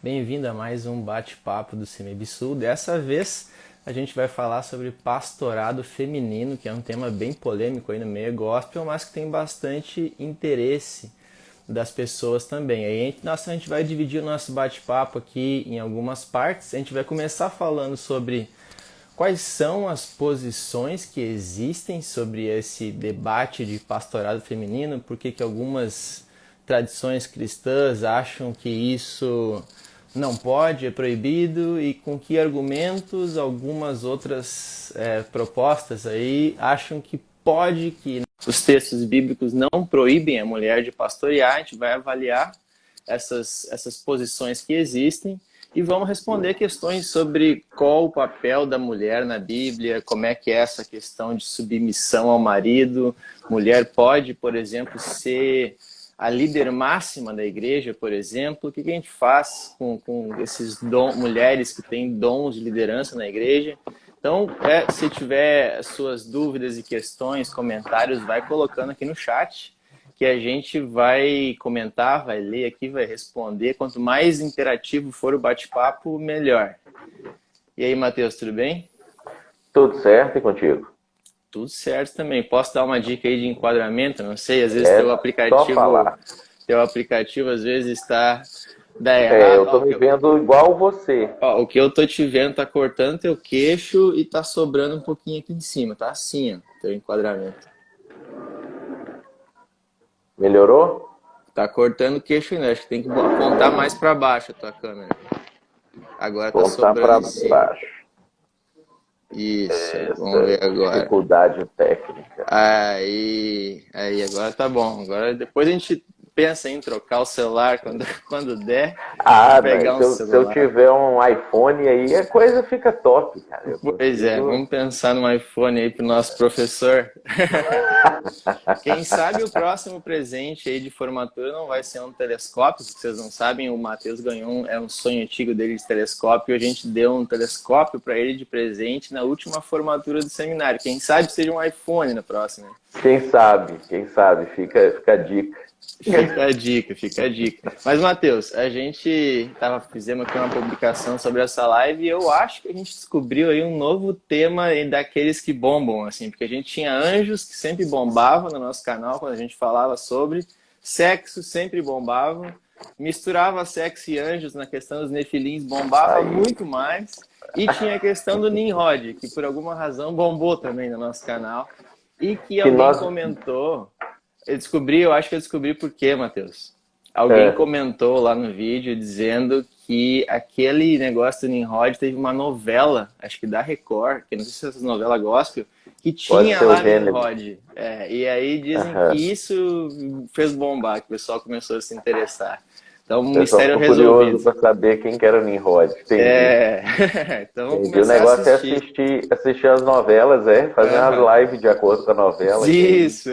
Bem-vindo a mais um bate-papo do CMBsul. Dessa vez a gente vai falar sobre pastorado feminino, que é um tema bem polêmico aí no meio gospel, mas que tem bastante interesse das pessoas também. Aí a gente vai dividir o nosso bate-papo aqui em algumas partes. A gente vai começar falando sobre quais são as posições que existem sobre esse debate de pastorado feminino, por que algumas tradições cristãs acham que isso não pode, é proibido, e com que argumentos algumas outras propostas aí acham que pode, que os textos bíblicos não proíbem a mulher de pastorear. A gente vai avaliar essas posições que existem e vamos responder questões sobre qual o papel da mulher na Bíblia, como é que é essa questão de submissão ao marido. Mulher pode, por exemplo, ser a líder máxima da igreja, por exemplo. O que a gente faz com esses mulheres que têm dons de liderança na igreja? Então, se tiver suas dúvidas e questões, comentários, vai colocando aqui no chat, que a gente vai comentar, vai ler aqui, vai responder. Quanto mais interativo for o bate-papo, melhor. E aí, Matheus, tudo bem? Tudo certo e contigo? Tudo certo também. Posso dar uma dica aí de enquadramento? Não sei, às vezes É só falar. teu aplicativo às vezes dá Eu errado. tô me vendo igual você. O que eu tô te vendo tá cortando teu queixo e tá sobrando um pouquinho aqui em cima. Tá assim, ó, teu enquadramento. Melhorou? Tá cortando o queixo ainda. Acho que tem que apontar mais para baixo a tua câmera. Agora tá Apontar sobrando para em cima. baixo. Isso, vamos Essa ver agora. dificuldade técnica. Aí, agora tá bom. Agora depois a gente pensa em trocar o celular quando der. Pegar Mas um se eu celular. tiver um iPhone aí, a coisa fica top, cara. Eu Pois é, consigo. vamos pensar num iPhone aí pro nosso professor. Quem sabe o próximo presente aí de formatura não vai ser um telescópio. Se vocês não sabem, o Matheus ganhou um sonho antigo dele de telescópio, e a gente deu um telescópio para ele de presente na última formatura do seminário. Quem sabe seja um iPhone na próxima. Quem sabe, fica a dica. Fica a dica, fica a dica. Mas, Matheus, a gente fizemos aqui uma publicação sobre essa live e eu acho que a gente descobriu aí um novo tema daqueles que bombam, assim, porque a gente tinha anjos que sempre bombavam no nosso canal quando a gente falava sobre sexo, sempre bombavam, misturava sexo e anjos na questão dos nefilins, bombava Aí, muito mais, e tinha a questão do Nimrod, que por alguma razão bombou também no nosso canal, e que que alguém nós. comentou. Eu acho que eu descobri por quê, Matheus. Alguém É, comentou lá no vídeo dizendo que aquele negócio do Nimrod teve uma novela, acho que da Record, que não sei se é essa novela gospel, que pode tinha ser o lá gênero. Nimrod. E aí dizem que Aham. isso fez bombar, que o pessoal começou a se interessar. Então, O um pessoal mistério ficou curioso resolvido. para saber quem que era o Nimrod. Entendi. É... Então, vamos Entendi. O começar a negócio é assistir. assistir as novelas, fazer Aham. umas lives de acordo com a novela, que aí Isso,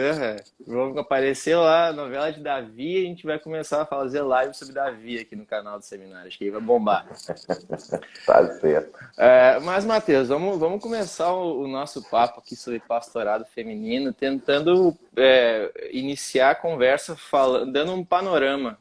vamos aparecer lá, novela de Davi, e a gente vai começar a fazer live sobre Davi aqui no canal do seminário. Acho que aí vai bombar. tá certo. Mas, Matheus, vamos começar o nosso papo aqui sobre pastorado feminino, tentando iniciar a conversa dando um panorama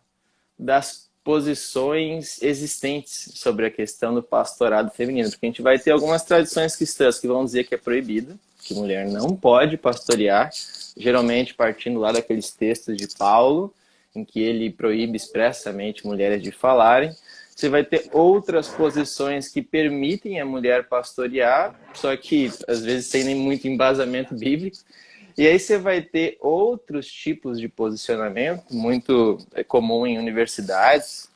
das posições existentes sobre a questão do pastorado feminino, porque a gente vai ter algumas tradições cristãs que vão dizer que é proibido, que mulher não pode pastorear, geralmente partindo lá daqueles textos de Paulo, em que ele proíbe expressamente mulheres de falarem. Você vai ter outras posições que permitem a mulher pastorear, só que às vezes sem nem muito embasamento bíblico. E aí você vai ter outros tipos de posicionamento, muito comum em universidades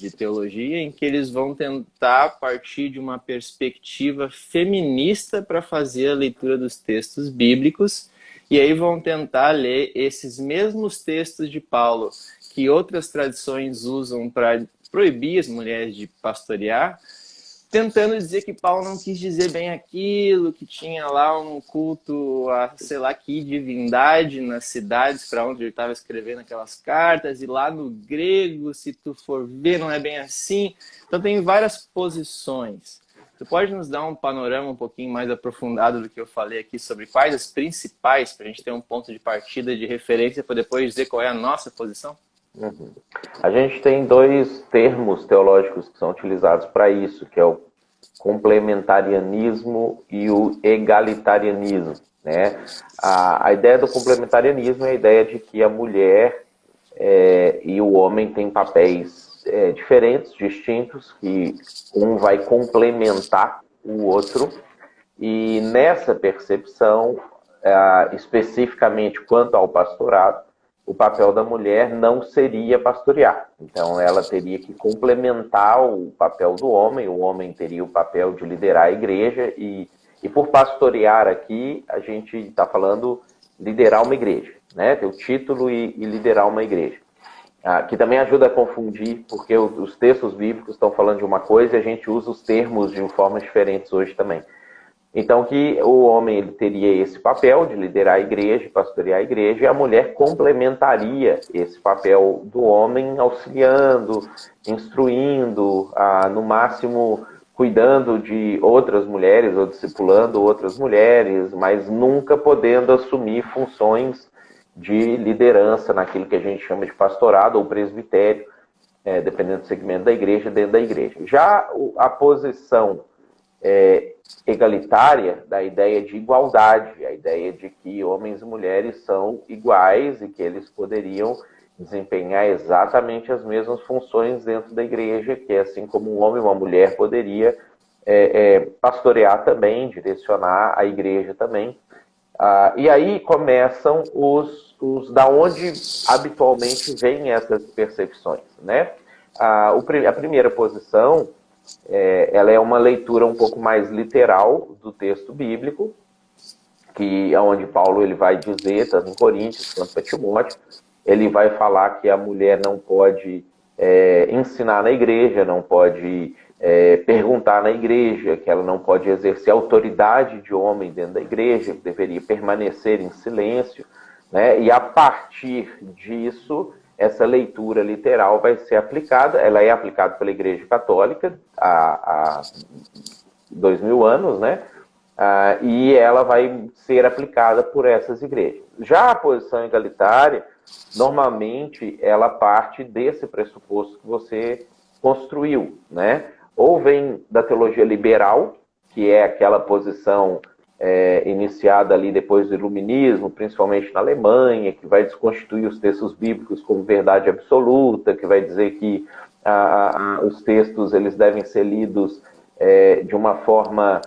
de teologia, em que eles vão tentar partir de uma perspectiva feminista para fazer a leitura dos textos bíblicos, e aí vão tentar ler esses mesmos textos de Paulo que outras tradições usam para proibir as mulheres de pastorear, tentando dizer que Paulo não quis dizer bem aquilo, que tinha lá um culto a sei lá que divindade nas cidades para onde ele estava escrevendo aquelas cartas, e lá no grego, se tu for ver, não é bem assim. Então tem várias posições. Tu pode nos dar um panorama um pouquinho mais aprofundado do que eu falei aqui sobre quais as principais, para a gente ter um ponto de partida, de referência, para depois dizer qual é a nossa posição? Uhum. A gente tem dois termos teológicos que são utilizados para isso, que é o complementarianismo e o egalitarianismo, né? A ideia do complementarianismo é a ideia de que a mulher e o homem têm papéis diferentes, distintos, que um vai complementar o outro, e nessa percepção, especificamente quanto ao pastorado, o papel da mulher não seria pastorear. Então, ela teria que complementar o papel do homem, o homem teria o papel de liderar a igreja, e por pastorear aqui, a gente está falando liderar uma igreja, né? Ter o título e liderar uma igreja. Que também ajuda a confundir, porque os textos bíblicos estão falando de uma coisa e a gente usa os termos de formas diferentes hoje também. Então, que o homem ele teria esse papel de liderar a igreja, pastorear a igreja, e a mulher complementaria esse papel do homem, auxiliando, instruindo, no máximo cuidando de outras mulheres ou discipulando outras mulheres, mas nunca podendo assumir funções de liderança naquilo que a gente chama de pastorado ou presbitério, dependendo do segmento da igreja, dentro da igreja. Já a posição egalitária, da ideia de igualdade, a ideia de que homens e mulheres são iguais e que eles poderiam desempenhar exatamente as mesmas funções dentro da igreja, que assim como um homem e uma mulher poderia pastorear também, direcionar a igreja também. E aí começam da onde habitualmente vêm essas percepções, né? A primeira posição ela é uma leitura um pouco mais literal do texto bíblico, que é onde Paulo ele vai dizer, tanto em Coríntios quanto para Timóteo, ele vai falar que a mulher não pode ensinar na igreja, não pode perguntar na igreja, que ela não pode exercer autoridade de homem dentro da igreja, que deveria permanecer em silêncio, né? E a partir disso, essa leitura literal vai ser aplicada, ela é aplicada pela Igreja Católica há 2000 anos, né? E ela vai ser aplicada por essas igrejas. Já a posição egalitária, normalmente, ela parte desse pressuposto que você construiu, né? Ou vem da teologia liberal, que é aquela posição iniciada ali depois do Iluminismo, principalmente na Alemanha, que vai desconstituir os textos bíblicos como verdade absoluta, que vai dizer que os textos eles devem ser lidos de uma forma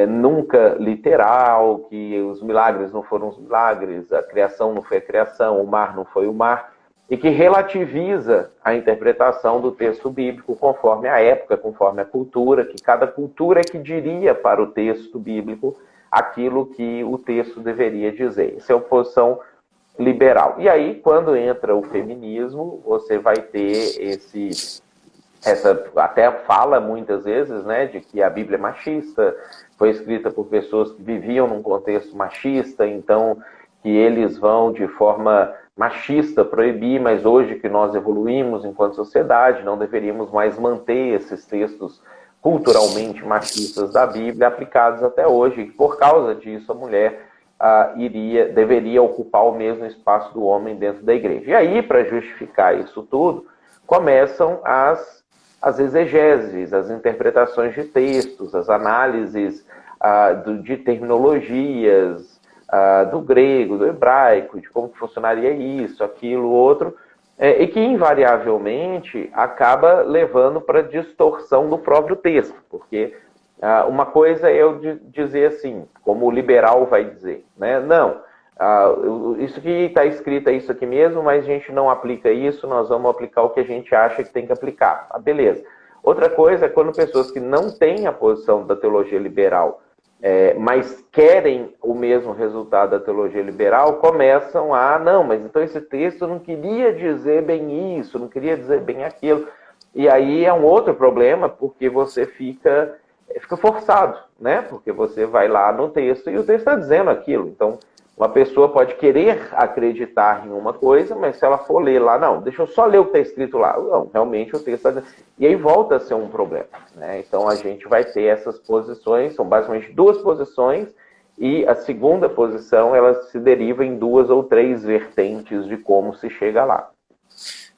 nunca literal, que os milagres não foram os milagres, a criação não foi a criação, o mar não foi o mar, e que relativiza a interpretação do texto bíblico conforme a época, conforme a cultura, que cada cultura é que diria para o texto bíblico aquilo que o texto deveria dizer. Isso é uma posição liberal. E aí, quando entra o feminismo, você vai ter essa até fala muitas vezes, né, de que a Bíblia é machista, foi escrita por pessoas que viviam num contexto machista, então que eles vão de forma machista proibir, mas hoje que nós evoluímos enquanto sociedade, não deveríamos mais manter esses textos culturalmente machistas da Bíblia aplicados até hoje. E por causa disso, a mulher deveria ocupar o mesmo espaço do homem dentro da igreja. E aí, para justificar isso tudo, começam as exegeses, as interpretações de textos, as análises de terminologias, do grego, do hebraico, de como funcionaria isso, aquilo, outro, e que invariavelmente acaba levando para distorção do próprio texto, porque uma coisa é eu dizer assim, como o liberal vai dizer, né? Não, isso que está escrito é isso aqui mesmo, mas a gente não aplica isso, nós vamos aplicar o que a gente acha que tem que aplicar. Beleza. Outra coisa é quando pessoas que não têm a posição da teologia liberal, mas querem o mesmo resultado da teologia liberal, começam não, mas então esse texto não queria dizer bem isso, não queria dizer bem aquilo. E aí é um outro problema, porque você fica forçado, né? Porque você vai lá no texto e o texto está dizendo aquilo. Então, uma pessoa pode querer acreditar em uma coisa, mas se ela for ler lá, não, deixa eu só ler o que está escrito lá. Não, realmente o texto está dizendo. E aí volta a ser um problema, né? Então a gente vai ter essas posições, são basicamente duas posições, e a segunda posição ela se deriva em duas ou três vertentes de como se chega lá.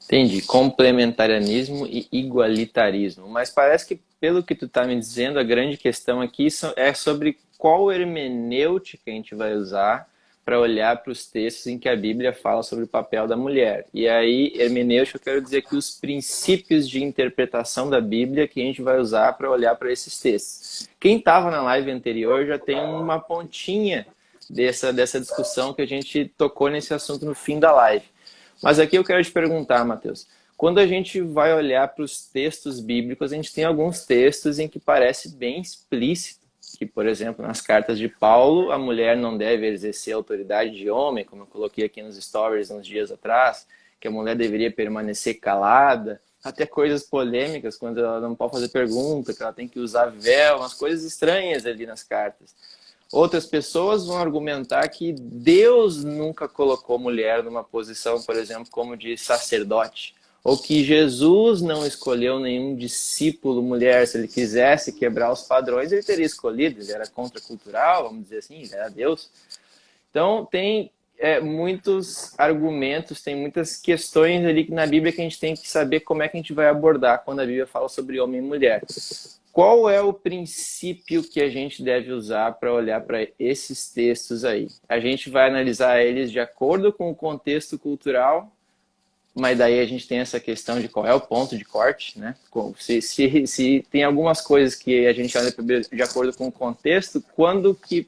Entendi. Complementarianismo e igualitarismo. Mas parece que, pelo que tu está me dizendo, a grande questão aqui é sobre qual hermenêutica a gente vai usar para olhar para os textos em que a Bíblia fala sobre o papel da mulher. E aí, hermenêutica, eu quero dizer que os princípios de interpretação da Bíblia que a gente vai usar para olhar para esses textos. Quem estava na live anterior já tem uma pontinha dessa discussão que a gente tocou nesse assunto no fim da live. Mas aqui eu quero te perguntar, Matheus, quando a gente vai olhar para os textos bíblicos, a gente tem alguns textos em que parece bem explícito que, por exemplo, nas cartas de Paulo, a mulher não deve exercer a autoridade de homem, como eu coloquei aqui nos stories uns dias atrás, que a mulher deveria permanecer calada, até coisas polêmicas, quando ela não pode fazer pergunta, que ela tem que usar véu, umas coisas estranhas ali nas cartas. Outras pessoas vão argumentar que Deus nunca colocou mulher numa posição, por exemplo, como de sacerdote. Ou que Jesus não escolheu nenhum discípulo mulher. Se ele quisesse quebrar os padrões, ele teria escolhido. Ele era contracultural, vamos dizer assim, ele era Deus. Então, tem muitos argumentos, tem muitas questões ali na Bíblia que a gente tem que saber como é que a gente vai abordar quando a Bíblia fala sobre homem e mulher. Qual é o princípio que a gente deve usar para olhar para esses textos aí? A gente vai analisar eles de acordo com o contexto cultural, mas daí a gente tem essa questão de qual é o ponto de corte, né? Se tem algumas coisas que a gente olha de acordo com o contexto,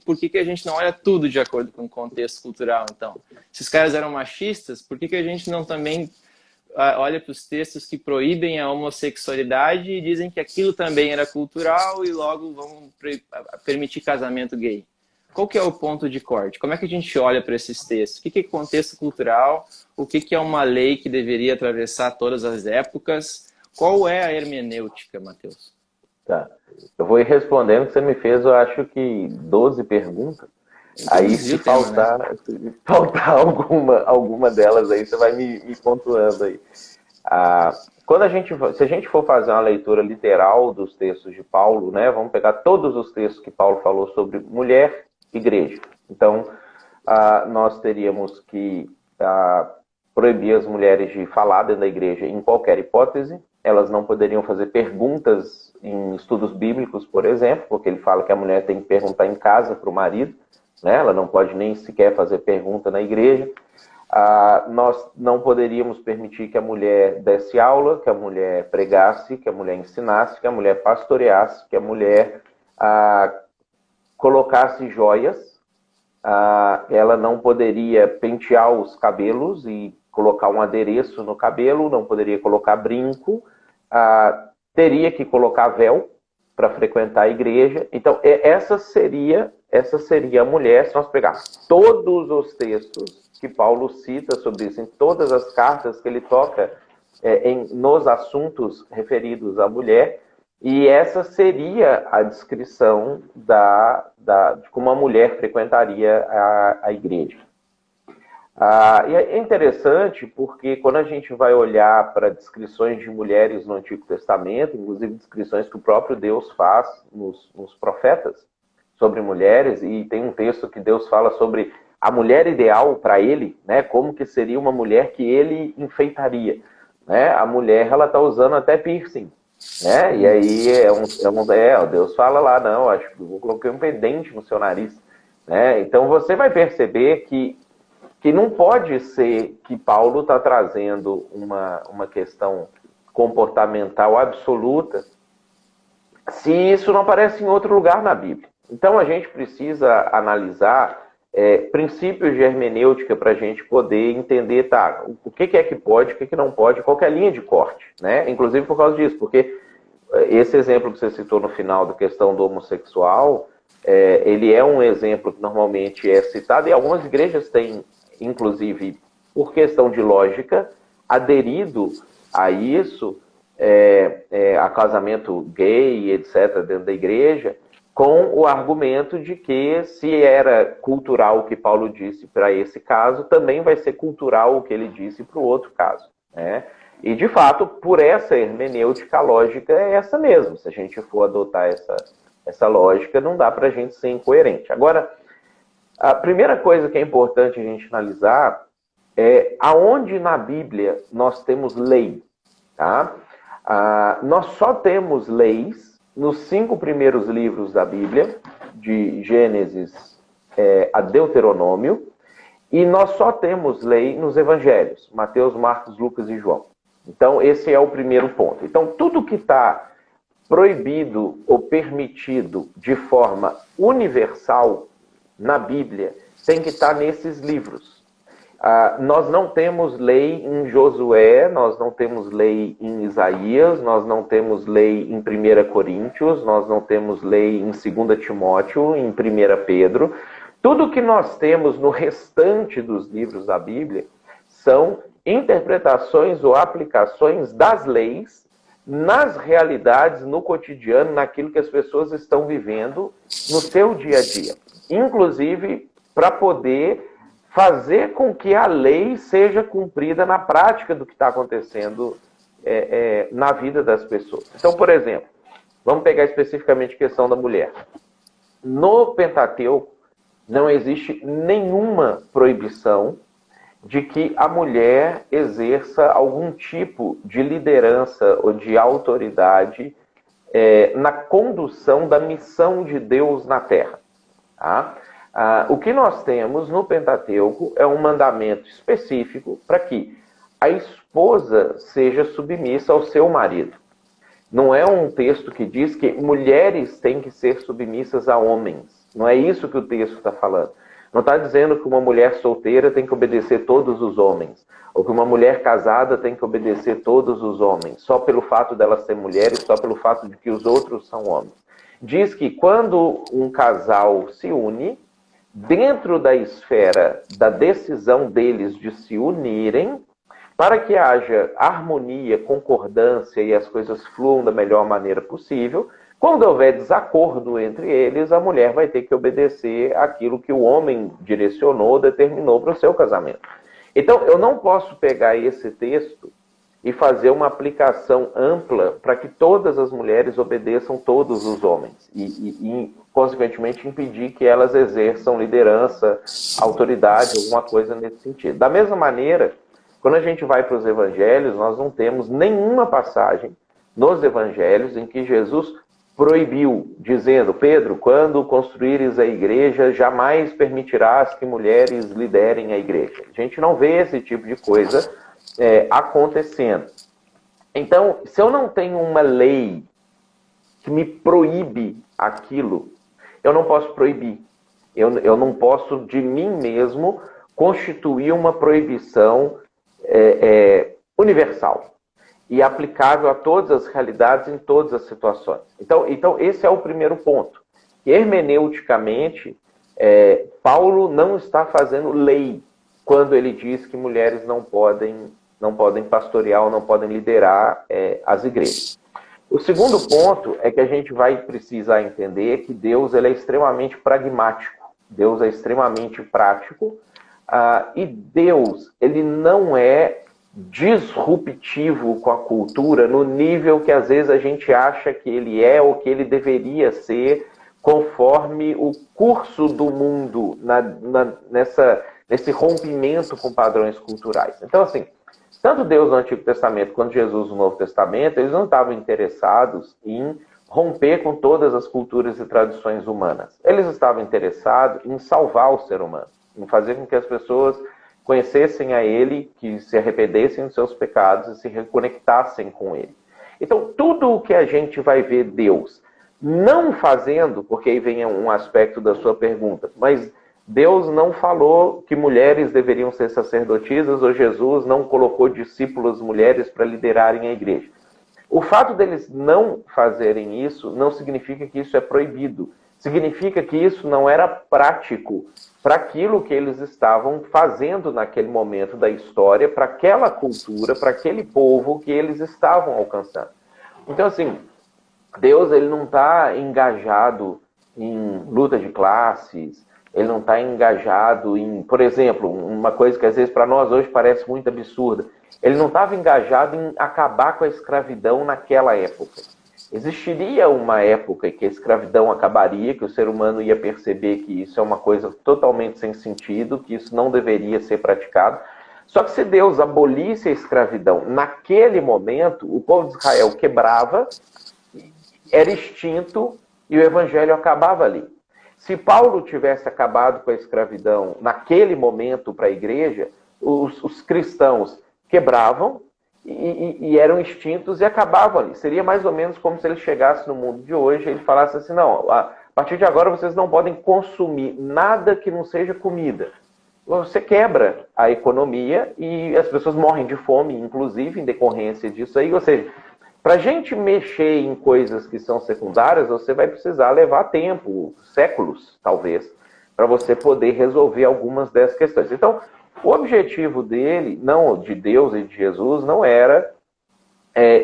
por que a gente não olha tudo de acordo com o contexto cultural, então? Se os caras eram machistas, por que a gente não também olha para os textos que proíbem a homossexualidade e dizem que aquilo também era cultural e logo vão permitir casamento gay? Qual que é o ponto de corte? Como é que a gente olha para esses textos? O que é contexto cultural? O que é uma lei que deveria atravessar todas as épocas? Qual é a hermenêutica, Matheus? Tá. Eu vou ir respondendo, que você me fez, eu acho que 12 perguntas. Aí, se faltar, né? Se faltar alguma delas aí, você vai me pontuando aí. Se a gente for fazer uma leitura literal dos textos de Paulo, né, vamos pegar todos os textos que Paulo falou sobre mulher e igreja. Então, nós teríamos que proibir as mulheres de falar dentro da igreja em qualquer hipótese. Elas não poderiam fazer perguntas em estudos bíblicos, por exemplo, porque ele fala que a mulher tem que perguntar em casa para o marido. Né? Ela não pode nem sequer fazer pergunta na igreja. Nós não poderíamos permitir que a mulher desse aula, que a mulher pregasse, que a mulher ensinasse, que a mulher pastoreasse, que a mulher colocasse joias. Ela não poderia pentear os cabelos e colocar um adereço no cabelo, não poderia colocar brinco, teria que colocar véu para frequentar a igreja. Então, essa seria a mulher, se nós pegarmos todos os textos que Paulo cita sobre isso, em todas as cartas que ele toca nos assuntos referidos à mulher, e essa seria a descrição de como a mulher frequentaria a igreja. E é interessante porque quando a gente vai olhar para descrições de mulheres no Antigo Testamento, inclusive descrições que o próprio Deus faz nos profetas sobre mulheres, e tem um texto que Deus fala sobre a mulher ideal para ele, né, como que seria uma mulher que ele enfeitaria. Né? A mulher, ela está usando até piercing. Né? E aí Deus fala lá, não, acho que eu coloquei um pendente no seu nariz. Né? Então você vai perceber que não pode ser que Paulo está trazendo uma questão comportamental absoluta se isso não aparece em outro lugar na Bíblia. Então a gente precisa analisar princípios de hermenêutica para a gente poder entender o que é que pode, o que é que não pode, qual que é a linha de corte. Né? Inclusive por causa disso, porque esse exemplo que você citou no final da questão do homossexual, ele é um exemplo que normalmente é citado, e algumas igrejas têm, inclusive, por questão de lógica, aderido a isso, a casamento gay, etc., dentro da igreja, com o argumento de que se era cultural o que Paulo disse para esse caso, também vai ser cultural o que ele disse para o outro caso. Né? E, de fato, por essa hermenêutica, a lógica é essa mesmo. Se a gente for adotar essa lógica, não dá para a gente ser incoerente. Agora, a primeira coisa que é importante a gente analisar aonde na Bíblia nós temos lei, tá? Nós só temos leis nos 5 primeiros livros da Bíblia, de Gênesis a Deuteronômio, e nós só temos lei nos evangelhos, Mateus, Marcos, Lucas e João. Então, esse é o primeiro ponto. Então, tudo que está proibido ou permitido de forma universal na Bíblia tem que estar nesses livros. Nós não temos lei em Josué, nós não temos lei em Isaías, nós não temos lei em 1 Coríntios, nós não temos lei em 2 Timóteo, em 1 Pedro. Tudo que nós temos no restante dos livros da Bíblia são interpretações ou aplicações das leis nas realidades, no cotidiano, naquilo que as pessoas estão vivendo no seu dia a dia. Inclusive, para poder fazer com que a lei seja cumprida na prática do que está acontecendo na vida das pessoas. Então, por exemplo, vamos pegar especificamente a questão da mulher. No Pentateuco, não existe nenhuma proibição de que a mulher exerça algum tipo de liderança ou de autoridade na condução da missão de Deus na Terra. Tá? O que nós temos no Pentateuco é um mandamento específico para que a esposa seja submissa ao seu marido. Não é um texto que diz que mulheres têm que ser submissas a homens. Não é isso que o texto está falando. Não está dizendo que uma mulher solteira tem que obedecer todos os homens, ou que uma mulher casada tem que obedecer todos os homens, só pelo fato dela ser mulher e só pelo fato de que os outros são homens. Diz que quando um casal se une, dentro da esfera da decisão deles de se unirem, para que haja harmonia, concordância e as coisas fluam da melhor maneira possível, quando houver desacordo entre eles, a mulher vai ter que obedecer aquilo que o homem direcionou, determinou para o seu casamento. Então, eu não posso pegar esse texto e fazer uma aplicação ampla para que todas as mulheres obedeçam todos os homens e, consequentemente, impedir que elas exerçam liderança, autoridade, alguma coisa nesse sentido. Da mesma maneira, quando a gente vai para os evangelhos, nós não temos nenhuma passagem nos evangelhos em que Jesus proibiu, dizendo: Pedro, quando construíres a igreja, jamais permitirás que mulheres liderem a igreja. A gente não vê esse tipo de coisa acontecendo. Então, se eu não tenho uma lei que me proíbe aquilo, eu não posso proibir. Eu não posso, de mim mesmo, constituir uma proibição universal e aplicável a todas as realidades, em todas as situações. Então esse é o primeiro ponto. Hermeneuticamente, Paulo não está fazendo lei quando ele diz que mulheres não podem pastorear ou não podem liderar as igrejas. O segundo ponto é que a gente vai precisar entender que Deus ele é extremamente pragmático. Deus é extremamente prático. E Deus ele não é disruptivo com a cultura no nível que às vezes a gente acha que ele é ou que ele deveria ser conforme o curso do mundo nesse rompimento com padrões culturais. Então, assim, tanto Deus no Antigo Testamento quanto Jesus no Novo Testamento, eles não estavam interessados em romper com todas as culturas e tradições humanas. Eles estavam interessados em salvar o ser humano, em fazer com que as pessoas conhecessem a Ele, que se arrependessem dos seus pecados e se reconectassem com Ele. Então, tudo o que a gente vai ver Deus não fazendo, porque aí vem um aspecto da sua pergunta, mas Deus não falou que mulheres deveriam ser sacerdotisas, ou Jesus não colocou discípulas mulheres para liderarem a igreja. O fato deles não fazerem isso não significa que isso é proibido. Significa que isso não era prático para aquilo que eles estavam fazendo naquele momento da história, para aquela cultura, para aquele povo que eles estavam alcançando. Então, assim, Deus ele não está engajado em luta de classes, ele não está engajado em, por exemplo, uma coisa que às vezes para nós hoje parece muito absurda, ele não estava engajado em acabar com a escravidão naquela época. Existiria uma época em que a escravidão acabaria, que o ser humano ia perceber que isso é uma coisa totalmente sem sentido, que isso não deveria ser praticado, Só que se Deus abolisse a escravidão naquele momento, o povo de Israel quebrava, era extinto e o evangelho acabava ali. Se Paulo tivesse acabado com a escravidão naquele momento para a igreja, os cristãos quebravam e eram extintos e acabavam ali. Seria mais ou menos como se ele chegasse no mundo de hoje e ele falasse assim, não, a partir de agora vocês não podem consumir nada que não seja comida. Você quebra a economia e as pessoas morrem de fome, inclusive, em decorrência disso aí. Ou seja, para a gente mexer em coisas que são secundárias, você vai precisar levar tempo, séculos, talvez, para você poder resolver algumas dessas questões. Então, o objetivo dele, não de Deus e de Jesus, não era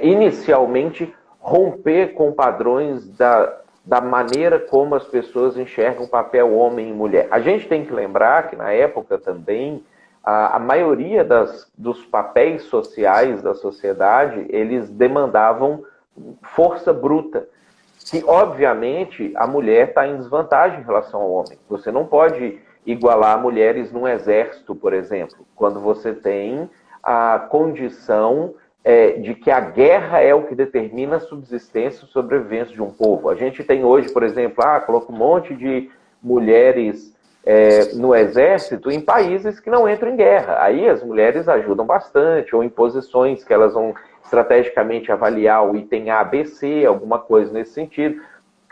inicialmente romper com padrões da maneira como as pessoas enxergam o papel homem e mulher. A gente tem que lembrar que, na época também, a maioria dos papéis sociais da sociedade, eles demandavam força bruta. Que, obviamente, a mulher está em desvantagem em relação ao homem. Você não pode igualar mulheres num exército, por exemplo, quando você tem a condição de que a guerra é o que determina a subsistência e sobrevivência de um povo. A gente tem hoje, por exemplo, coloca um monte de mulheres no exército em países que não entram em guerra. Aí as mulheres ajudam bastante, ou em posições que elas vão estrategicamente avaliar o item A, B, C, alguma coisa nesse sentido.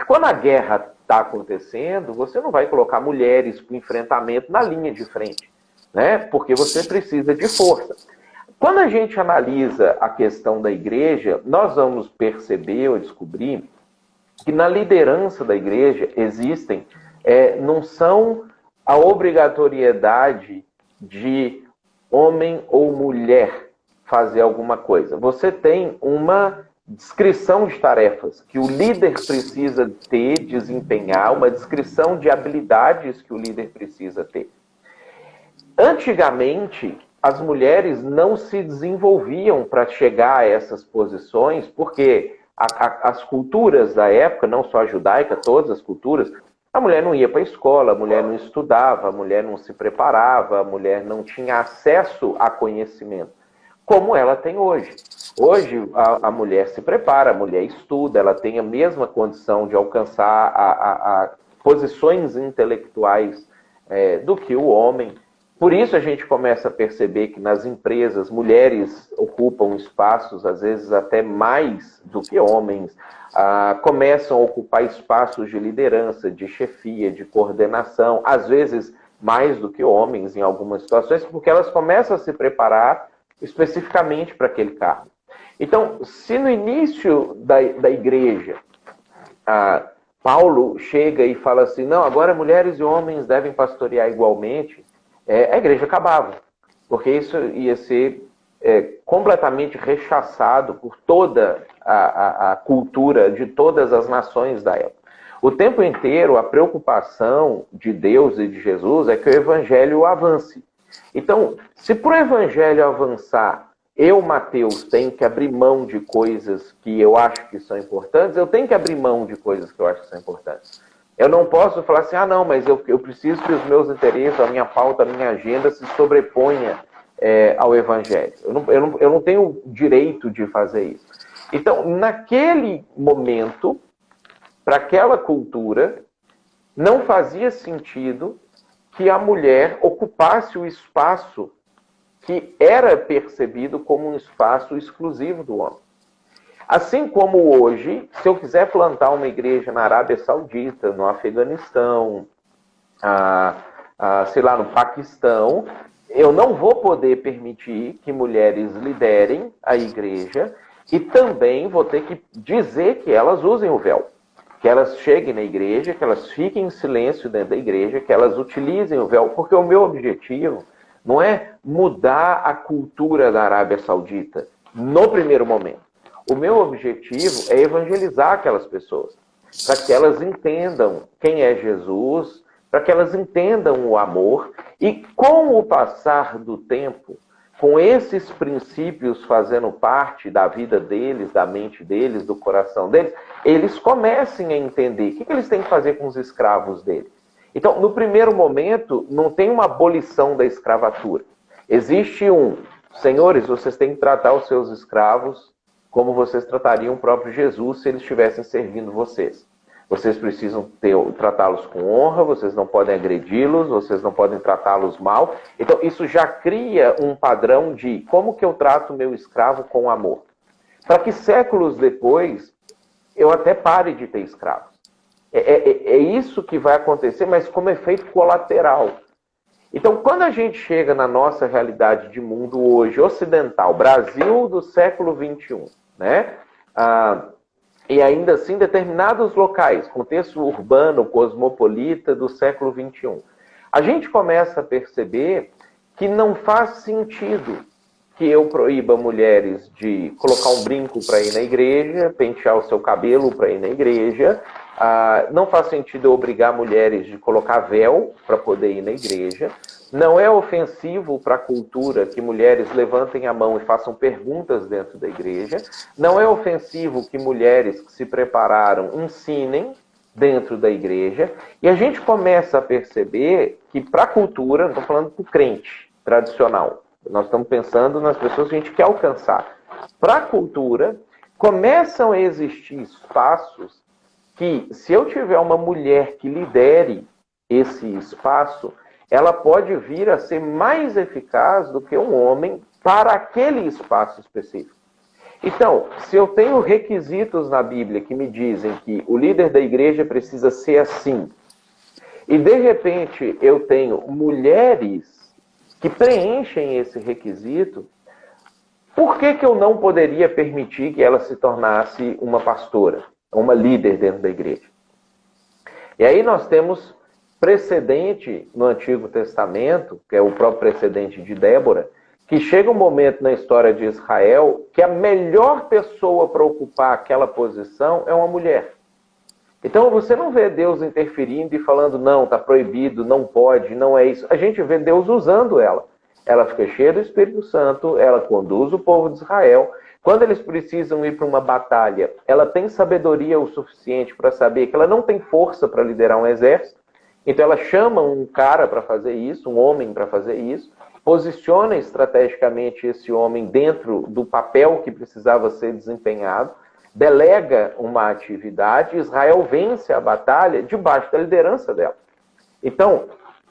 Quando a guerra está acontecendo, você não vai colocar mulheres para o enfrentamento na linha de frente, né? Porque você precisa de força. Quando a gente analisa a questão da igreja, nós vamos perceber ou descobrir que na liderança da igreja existem, não são a obrigatoriedade de homem ou mulher fazer alguma coisa. Você tem uma descrição de tarefas que o líder precisa ter, desempenhar, uma descrição de habilidades que o líder precisa ter. Antigamente, as mulheres não se desenvolviam para chegar a essas posições, porque as culturas da época, não só a judaica, todas as culturas, a mulher não ia para a escola, a mulher não estudava, a mulher não se preparava, a mulher não tinha acesso a conhecimento, como ela tem hoje. Hoje, a mulher se prepara, a mulher estuda, ela tem a mesma condição de alcançar a posições intelectuais do que o homem. Por isso a gente começa a perceber que nas empresas mulheres ocupam espaços, às vezes até mais do que homens, começam a ocupar espaços de liderança, de chefia, de coordenação, às vezes mais do que homens em algumas situações, porque elas começam a se preparar especificamente para aquele cargo. Então, se no início da igreja, Paulo chega e fala assim, não, agora mulheres e homens devem pastorear igualmente, a igreja acabava, porque isso ia ser completamente rechaçado por toda a cultura de todas as nações da época. O tempo inteiro, a preocupação de Deus e de Jesus é que o evangelho avance. Então, se para o evangelho avançar, eu, Mateus, tenho que abrir mão de coisas que eu acho que são importantes, eu tenho que abrir mão de coisas que eu acho que são importantes. Eu não posso falar assim, não, mas eu preciso que os meus interesses, a minha pauta, a minha agenda se sobreponha ao evangelho. Eu não tenho direito de fazer isso. Então, naquele momento, para aquela cultura, não fazia sentido que a mulher ocupasse o espaço que era percebido como um espaço exclusivo do homem. Assim como hoje, se eu quiser plantar uma igreja na Arábia Saudita, no Afeganistão, sei lá, no Paquistão, eu não vou poder permitir que mulheres liderem a igreja e também vou ter que dizer que elas usem o véu. Que elas cheguem na igreja, que elas fiquem em silêncio dentro da igreja, que elas utilizem o véu, porque o meu objetivo não é mudar a cultura da Arábia Saudita no primeiro momento. O meu objetivo é evangelizar aquelas pessoas, para que elas entendam quem é Jesus, para que elas entendam o amor, e com o passar do tempo, com esses princípios fazendo parte da vida deles, da mente deles, do coração deles, eles comecem a entender o que eles têm que fazer com os escravos deles. Então, no primeiro momento, não tem uma abolição da escravatura. Existe senhores, vocês têm que tratar os seus escravos como vocês tratariam o próprio Jesus se eles estivessem servindo vocês. Vocês precisam tratá-los com honra, vocês não podem agredi-los, vocês não podem tratá-los mal. Então, isso já cria um padrão de como que eu trato o meu escravo com amor. Para que séculos depois eu até pare de ter escravos. É isso que vai acontecer, mas como efeito colateral. Então, quando a gente chega na nossa realidade de mundo hoje, ocidental, Brasil do século XXI, né? E ainda assim determinados locais, contexto urbano, cosmopolita do século XXI, a gente começa a perceber que não faz sentido que eu proíba mulheres de colocar um brinco para ir na igreja, pentear o seu cabelo para ir na igreja. Não faz sentido eu obrigar mulheres de colocar véu para poder ir na igreja. Não é ofensivo para a cultura que mulheres levantem a mão e façam perguntas dentro da igreja. Não é ofensivo que mulheres que se prepararam ensinem dentro da igreja. E a gente começa a perceber que para a cultura, não estou falando para o crente tradicional, nós estamos pensando nas pessoas que a gente quer alcançar. Para a cultura, começam a existir espaços que, se eu tiver uma mulher que lidere esse espaço, ela pode vir a ser mais eficaz do que um homem para aquele espaço específico. Então, se eu tenho requisitos na Bíblia que me dizem que o líder da igreja precisa ser assim, e de repente eu tenho mulheres que preenchem esse requisito, por que eu não poderia permitir que ela se tornasse uma pastora, uma líder dentro da igreja? E aí nós temos precedente no Antigo Testamento, que é o próprio precedente de Débora, que chega um momento na história de Israel que a melhor pessoa para ocupar aquela posição é uma mulher. Então você não vê Deus interferindo e falando, não, está proibido, não pode, não é isso. A gente vê Deus usando ela. Ela fica cheia do Espírito Santo, ela conduz o povo de Israel. Quando eles precisam ir para uma batalha, ela tem sabedoria o suficiente para saber que ela não tem força para liderar um exército. Então ela chama um cara para fazer isso, um homem para fazer isso, posiciona estrategicamente esse homem dentro do papel que precisava ser desempenhado, delega uma atividade, Israel vence a batalha debaixo da liderança dela. Então,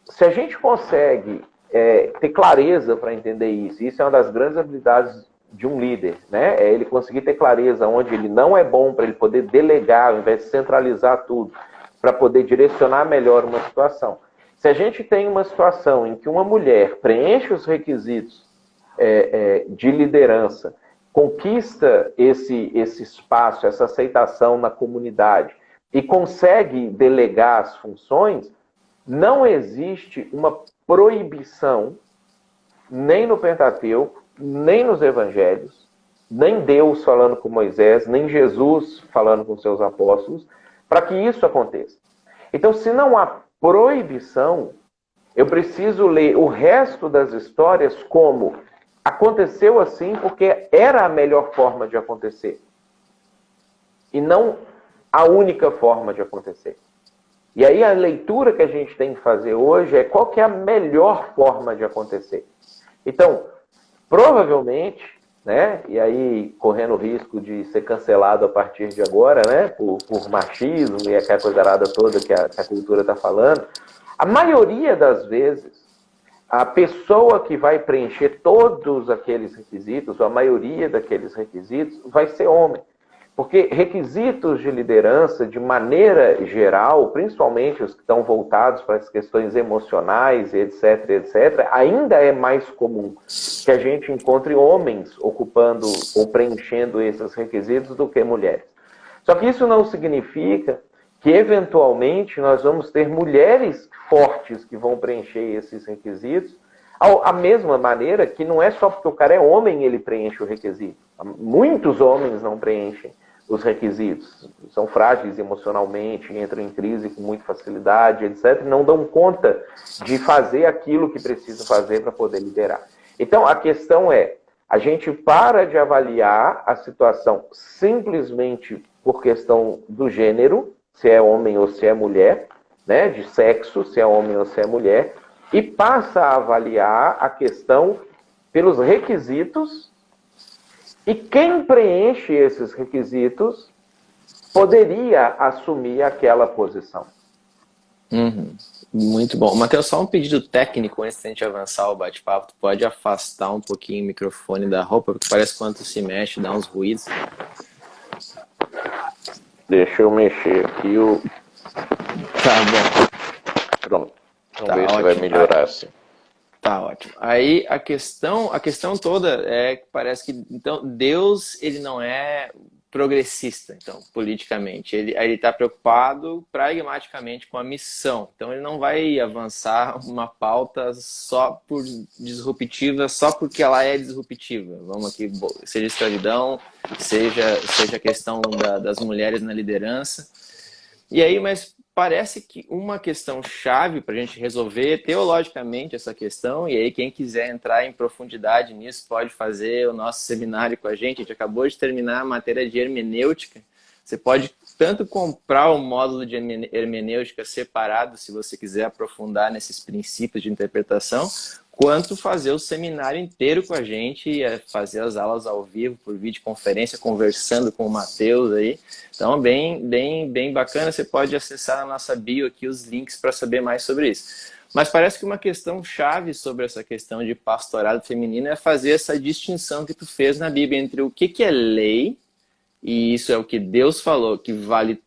se a gente consegue ter clareza para entender isso, isso é uma das grandes habilidades de um líder, né? É ele conseguir ter clareza onde ele não é bom, para ele poder delegar, ao invés de centralizar tudo, para poder direcionar melhor uma situação. Se a gente tem uma situação em que uma mulher preenche os requisitos de liderança, conquista esse espaço, essa aceitação na comunidade e consegue delegar as funções, não existe uma proibição, nem no Pentateuco, nem nos Evangelhos, nem Deus falando com Moisés, nem Jesus falando com seus apóstolos, para que isso aconteça. Então, se não há proibição, eu preciso ler o resto das histórias como aconteceu assim porque era a melhor forma de acontecer. E não a única forma de acontecer. E aí a leitura que a gente tem que fazer hoje é qual que é a melhor forma de acontecer. Então, provavelmente, né, e aí correndo o risco de ser cancelado a partir de agora, né, por machismo e aquela coisa arada toda que a cultura está falando, a maioria das vezes, a pessoa que vai preencher todos aqueles requisitos, ou a maioria daqueles requisitos, vai ser homem. Porque requisitos de liderança, de maneira geral, principalmente os que estão voltados para as questões emocionais, etc., etc., ainda é mais comum que a gente encontre homens ocupando ou preenchendo esses requisitos do que mulheres. Só que isso não significa que, eventualmente, nós vamos ter mulheres fortes que vão preencher esses requisitos, a mesma maneira que não é só porque o cara é homem ele preenche o requisito. Muitos homens não preenchem os requisitos, são frágeis emocionalmente, entram em crise com muita facilidade, etc., não dão conta de fazer aquilo que precisam fazer para poder liderar. Então, a questão é, a gente para de avaliar a situação simplesmente por questão do gênero, se é homem ou se é mulher, né, de sexo, se é homem ou se é mulher, e passa a avaliar a questão pelos requisitos, e quem preenche esses requisitos poderia assumir aquela posição. Uhum. Muito bom. Matheus, só um pedido técnico antes da gente avançar o bate-papo. Tu pode afastar um pouquinho o microfone da roupa, porque parece que quando tu se mexe, dá uns ruídos. Deixa eu mexer aqui o... Tá bom. Pronto. Vamos Tá ver se ótimo. vai melhorar assim. Tá ótimo. Aí a questão toda é que parece que então Deus ele não é progressista, então politicamente ele está preocupado pragmaticamente com a missão. Então ele não vai avançar uma pauta só por disruptiva, só porque ela é disruptiva. Vamos aqui, seja escravidão, seja a questão das mulheres na liderança. E aí, mas parece que uma questão chave para a gente resolver teologicamente essa questão, e aí quem quiser entrar em profundidade nisso pode fazer o nosso seminário com a gente acabou de terminar a matéria de hermenêutica. Você pode tanto comprar o módulo de hermenêutica separado, se você quiser aprofundar nesses princípios de interpretação, quanto fazer o seminário inteiro com a gente e fazer as aulas ao vivo, por videoconferência, conversando com o Matheus aí. Então, bem bacana. Você pode acessar na nossa bio aqui os links para saber mais sobre isso. Mas parece que uma questão chave sobre essa questão de pastorado feminino é fazer essa distinção que tu fez na Bíblia entre o que é lei, e isso é o que Deus falou, que vale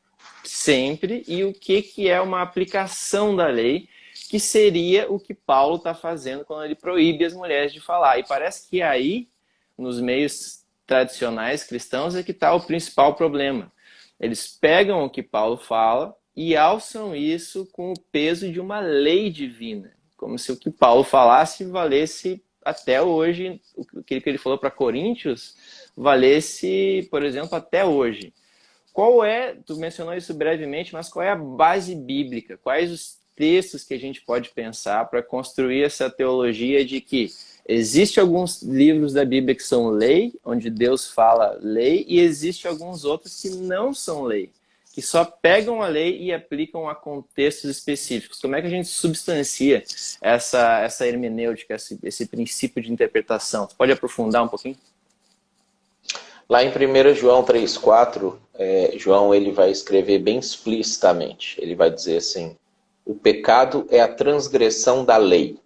sempre, e o que é uma aplicação da lei, que seria o que Paulo está fazendo quando ele proíbe as mulheres de falar. E parece que aí, nos meios tradicionais cristãos, é que está o principal problema. Eles pegam o que Paulo fala e alçam isso com o peso de uma lei divina, como se o que Paulo falasse valesse até hoje, o que ele falou para Coríntios, valesse, por exemplo, até hoje. Tu mencionou isso brevemente, mas qual é a base bíblica? Quais os textos que a gente pode pensar para construir essa teologia de que existe alguns livros da Bíblia que são lei, onde Deus fala lei, e existe alguns outros que não são lei, que só pegam a lei e aplicam a contextos específicos. Como é que a gente substancia essa hermenêutica, esse princípio de interpretação? Você pode aprofundar um pouquinho? Lá em 1 João 3,4, João ele vai escrever bem explicitamente. Ele vai dizer assim: o pecado é a transgressão da lei.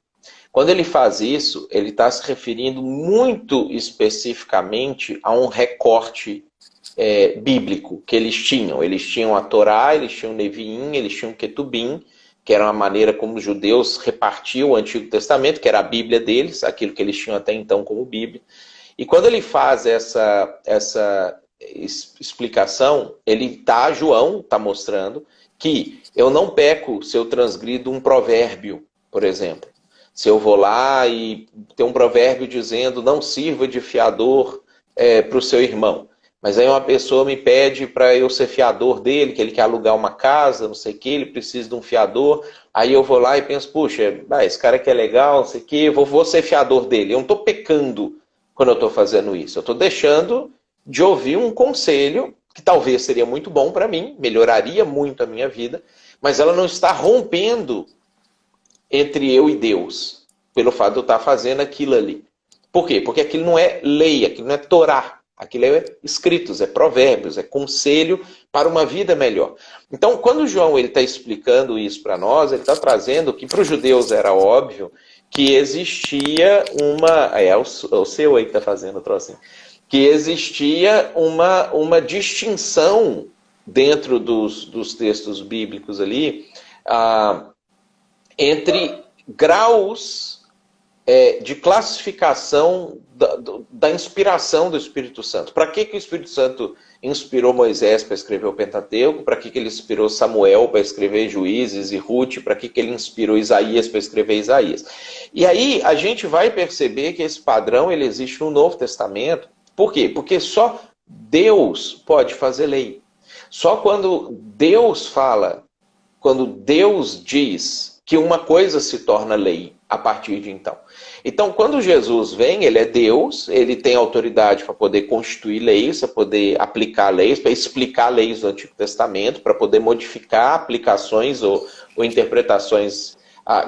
Quando ele faz isso, ele está se referindo muito especificamente a um recorte bíblico que eles tinham. Eles tinham a Torá, eles tinham o Neviim, eles tinham o Ketubim, que era uma maneira como os judeus repartiam o Antigo Testamento, que era a Bíblia deles, aquilo que eles tinham até então como Bíblia. E quando ele faz essa explicação, João está mostrando que eu não peco se eu transgrido um provérbio, por exemplo. Se eu vou lá e tem um provérbio dizendo não sirva de fiador para o seu irmão. Mas aí uma pessoa me pede para eu ser fiador dele, que ele quer alugar uma casa, não sei o que, ele precisa de um fiador. Aí eu vou lá e penso, puxa, esse cara que é legal, não sei o que, eu vou ser fiador dele. Eu não estou pecando quando eu estou fazendo isso. Eu estou deixando de ouvir um conselho que talvez seria muito bom para mim, melhoraria muito a minha vida, mas ela não está rompendo entre eu e Deus, pelo fato de eu estar fazendo aquilo ali. Por quê? Porque aquilo não é lei, aquilo não é Torá, aquilo é escritos, é provérbios, é conselho para uma vida melhor. Então, quando João está explicando isso para nós, ele está trazendo que para os judeus era óbvio que existia uma... o seu aí que está fazendo o trocinho. Que existia uma distinção dentro dos textos bíblicos ali entre graus de classificação da inspiração do Espírito Santo. Para que o Espírito Santo inspirou Moisés para escrever o Pentateuco? Para que ele inspirou Samuel para escrever Juízes e Ruth? Para que ele inspirou Isaías para escrever Isaías? E aí a gente vai perceber que esse padrão ele existe no Novo Testamento. Por quê? Porque só Deus pode fazer lei. Só quando Deus fala, quando Deus diz que uma coisa se torna lei a partir de então. Então, quando Jesus vem, ele é Deus, ele tem autoridade para poder constituir leis, para poder aplicar leis, para explicar leis do Antigo Testamento, para poder modificar aplicações ou interpretações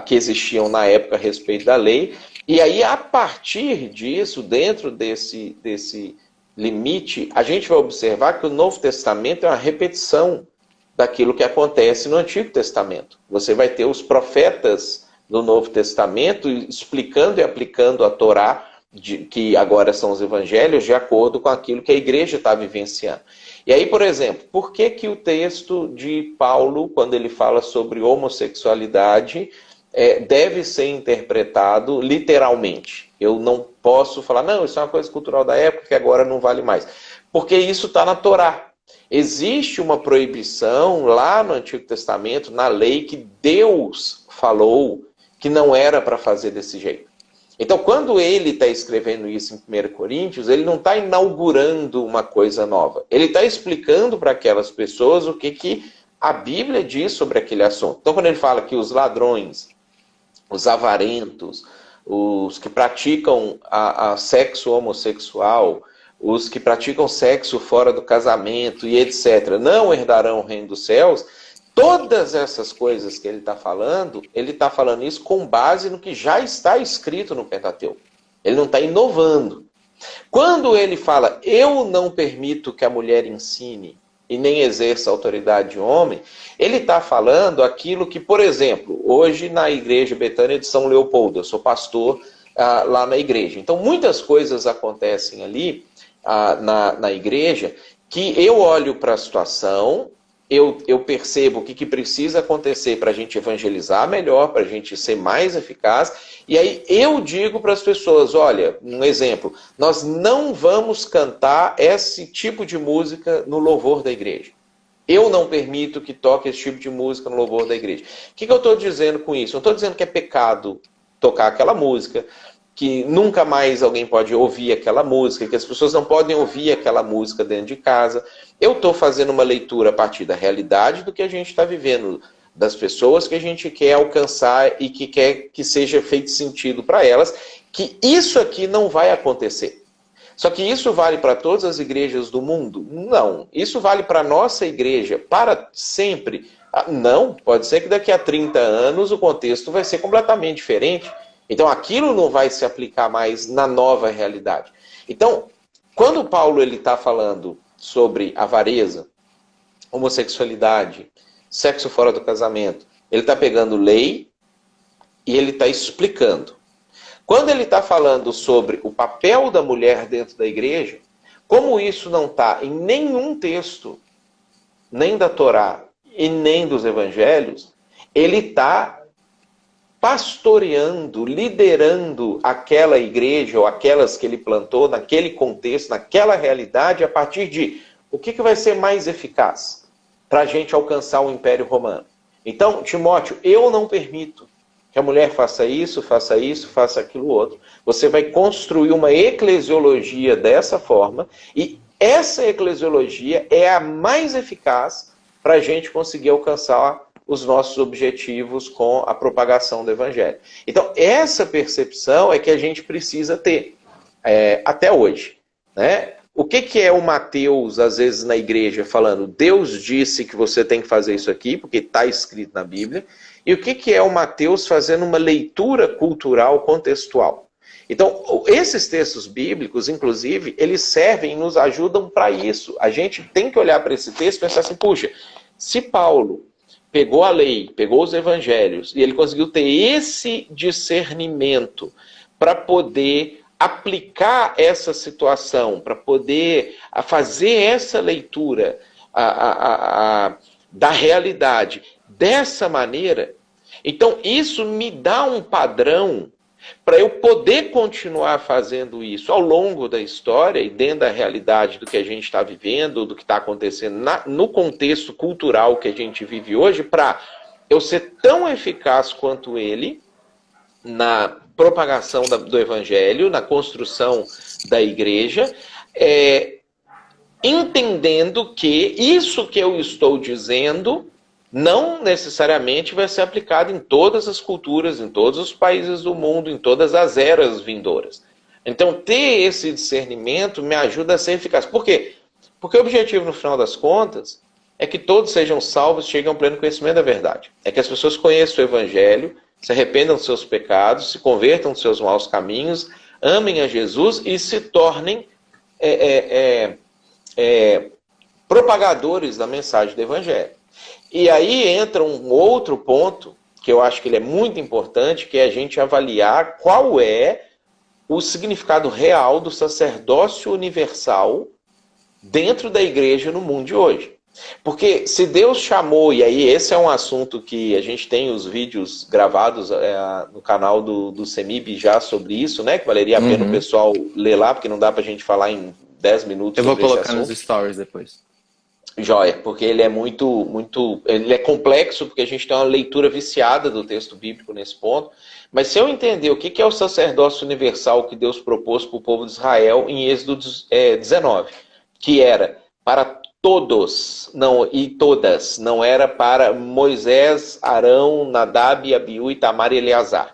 que existiam na época a respeito da lei. E aí, a partir disso, dentro desse limite, a gente vai observar que o Novo Testamento é uma repetição daquilo que acontece no Antigo Testamento. Você vai ter os profetas do Novo Testamento explicando e aplicando a Torá, que agora são os evangelhos, de acordo com aquilo que a igreja está vivenciando. E aí, por exemplo, por que que o texto de Paulo, quando ele fala sobre homossexualidade, deve ser interpretado literalmente? Eu não posso falar, não, isso é uma coisa cultural da época que agora não vale mais. Porque isso está na Torá. Existe uma proibição lá no Antigo Testamento, na lei, que Deus falou que não era para fazer desse jeito. Então, quando ele está escrevendo isso em 1 Coríntios, ele não está inaugurando uma coisa nova. Ele está explicando para aquelas pessoas o que a Bíblia diz sobre aquele assunto. Então, quando ele fala que os ladrões, os avarentos, os que praticam a sexo homossexual, os que praticam sexo fora do casamento e etc., não herdarão o reino dos céus, todas essas coisas que ele está falando isso com base no que já está escrito no Pentateuco. Ele não está inovando. Quando ele fala, eu não permito que a mulher ensine e nem exerça a autoridade de homem, ele está falando aquilo que, por exemplo, hoje na igreja Betânia de São Leopoldo, eu sou pastor lá na igreja. Então, muitas coisas acontecem ali na igreja que eu olho para a situação, eu percebo o que precisa acontecer para a gente evangelizar melhor, para a gente ser mais eficaz, e aí eu digo para as pessoas, olha, um exemplo, nós não vamos cantar esse tipo de música no louvor da igreja. Eu não permito que toque esse tipo de música no louvor da igreja. O que eu estou dizendo com isso? Eu não estou dizendo que é pecado tocar aquela música, que nunca mais alguém pode ouvir aquela música, que as pessoas não podem ouvir aquela música dentro de casa. Eu estou fazendo uma leitura a partir da realidade do que a gente está vivendo, das pessoas que a gente quer alcançar e que quer que seja feito sentido para elas, que isso aqui não vai acontecer. Só que isso vale para todas as igrejas do mundo? Não. Isso vale para a nossa igreja para sempre? Não. Pode ser que daqui a 30 anos o contexto vai ser completamente diferente. Então aquilo não vai se aplicar mais na nova realidade. Então, quando Paulo está falando sobre avareza, homossexualidade, sexo fora do casamento, ele está pegando lei e ele está explicando. Quando ele está falando sobre o papel da mulher dentro da igreja, como isso não está em nenhum texto, nem da Torá e nem dos evangelhos, ele está pastoreando, liderando aquela igreja ou aquelas que ele plantou naquele contexto, naquela realidade, a partir de o que vai ser mais eficaz para a gente alcançar o Império Romano. Então, Timóteo, eu não permito que a mulher faça isso, faça aquilo outro. Você vai construir uma eclesiologia dessa forma e essa eclesiologia é a mais eficaz para a gente conseguir alcançar os nossos objetivos com a propagação do Evangelho. Então, essa percepção é que a gente precisa ter até hoje. Né? O que é o Mateus, às vezes, na igreja, falando Deus disse que você tem que fazer isso aqui, porque está escrito na Bíblia, e o que é o Mateus fazendo uma leitura cultural contextual. Então, esses textos bíblicos, inclusive, eles servem e nos ajudam para isso. A gente tem que olhar para esse texto e pensar assim, puxa, se Paulo pegou a lei, pegou os evangelhos, e ele conseguiu ter esse discernimento para poder aplicar essa situação, para poder fazer essa leitura da realidade dessa maneira, então isso me dá um padrão para eu poder continuar fazendo isso ao longo da história e dentro da realidade do que a gente está vivendo, do que está acontecendo no contexto cultural que a gente vive hoje, para eu ser tão eficaz quanto ele na propagação do evangelho, na construção da igreja, entendendo que isso que eu estou dizendo não necessariamente vai ser aplicado em todas as culturas, em todos os países do mundo, em todas as eras vindouras. Então, ter esse discernimento me ajuda a ser eficaz. Por quê? Porque o objetivo, no final das contas, é que todos sejam salvos e cheguem ao pleno conhecimento da verdade. É que as pessoas conheçam o Evangelho, se arrependam dos seus pecados, se convertam dos seus maus caminhos, amem a Jesus e se tornem propagadores da mensagem do Evangelho. E aí entra um outro ponto, que eu acho que ele é muito importante, que é a gente avaliar qual é o significado real do sacerdócio universal dentro da igreja no mundo de hoje. Porque se Deus chamou, e aí esse é um assunto que a gente tem os vídeos gravados no canal do CEMIB já sobre isso, né? Que valeria a pena o pessoal ler lá, porque não dá pra gente falar em 10 minutos sobre esse assunto. Eu vou colocar nos stories depois. Joia, porque ele é ele é complexo, porque a gente tem uma leitura viciada do texto bíblico nesse ponto. Mas se eu entender o que é o sacerdócio universal que Deus propôs para o povo de Israel em Êxodo 19, que era para todos e todas, não era para Moisés, Arão, Nadab, Abiú, Itamar e Eleazar.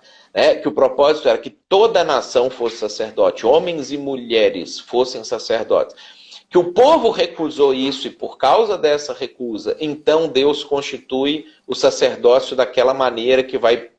Que o propósito era que toda a nação fosse sacerdote, homens e mulheres fossem sacerdotes. Que o povo recusou isso e por causa dessa recusa, então Deus constitui o sacerdócio daquela maneira que vai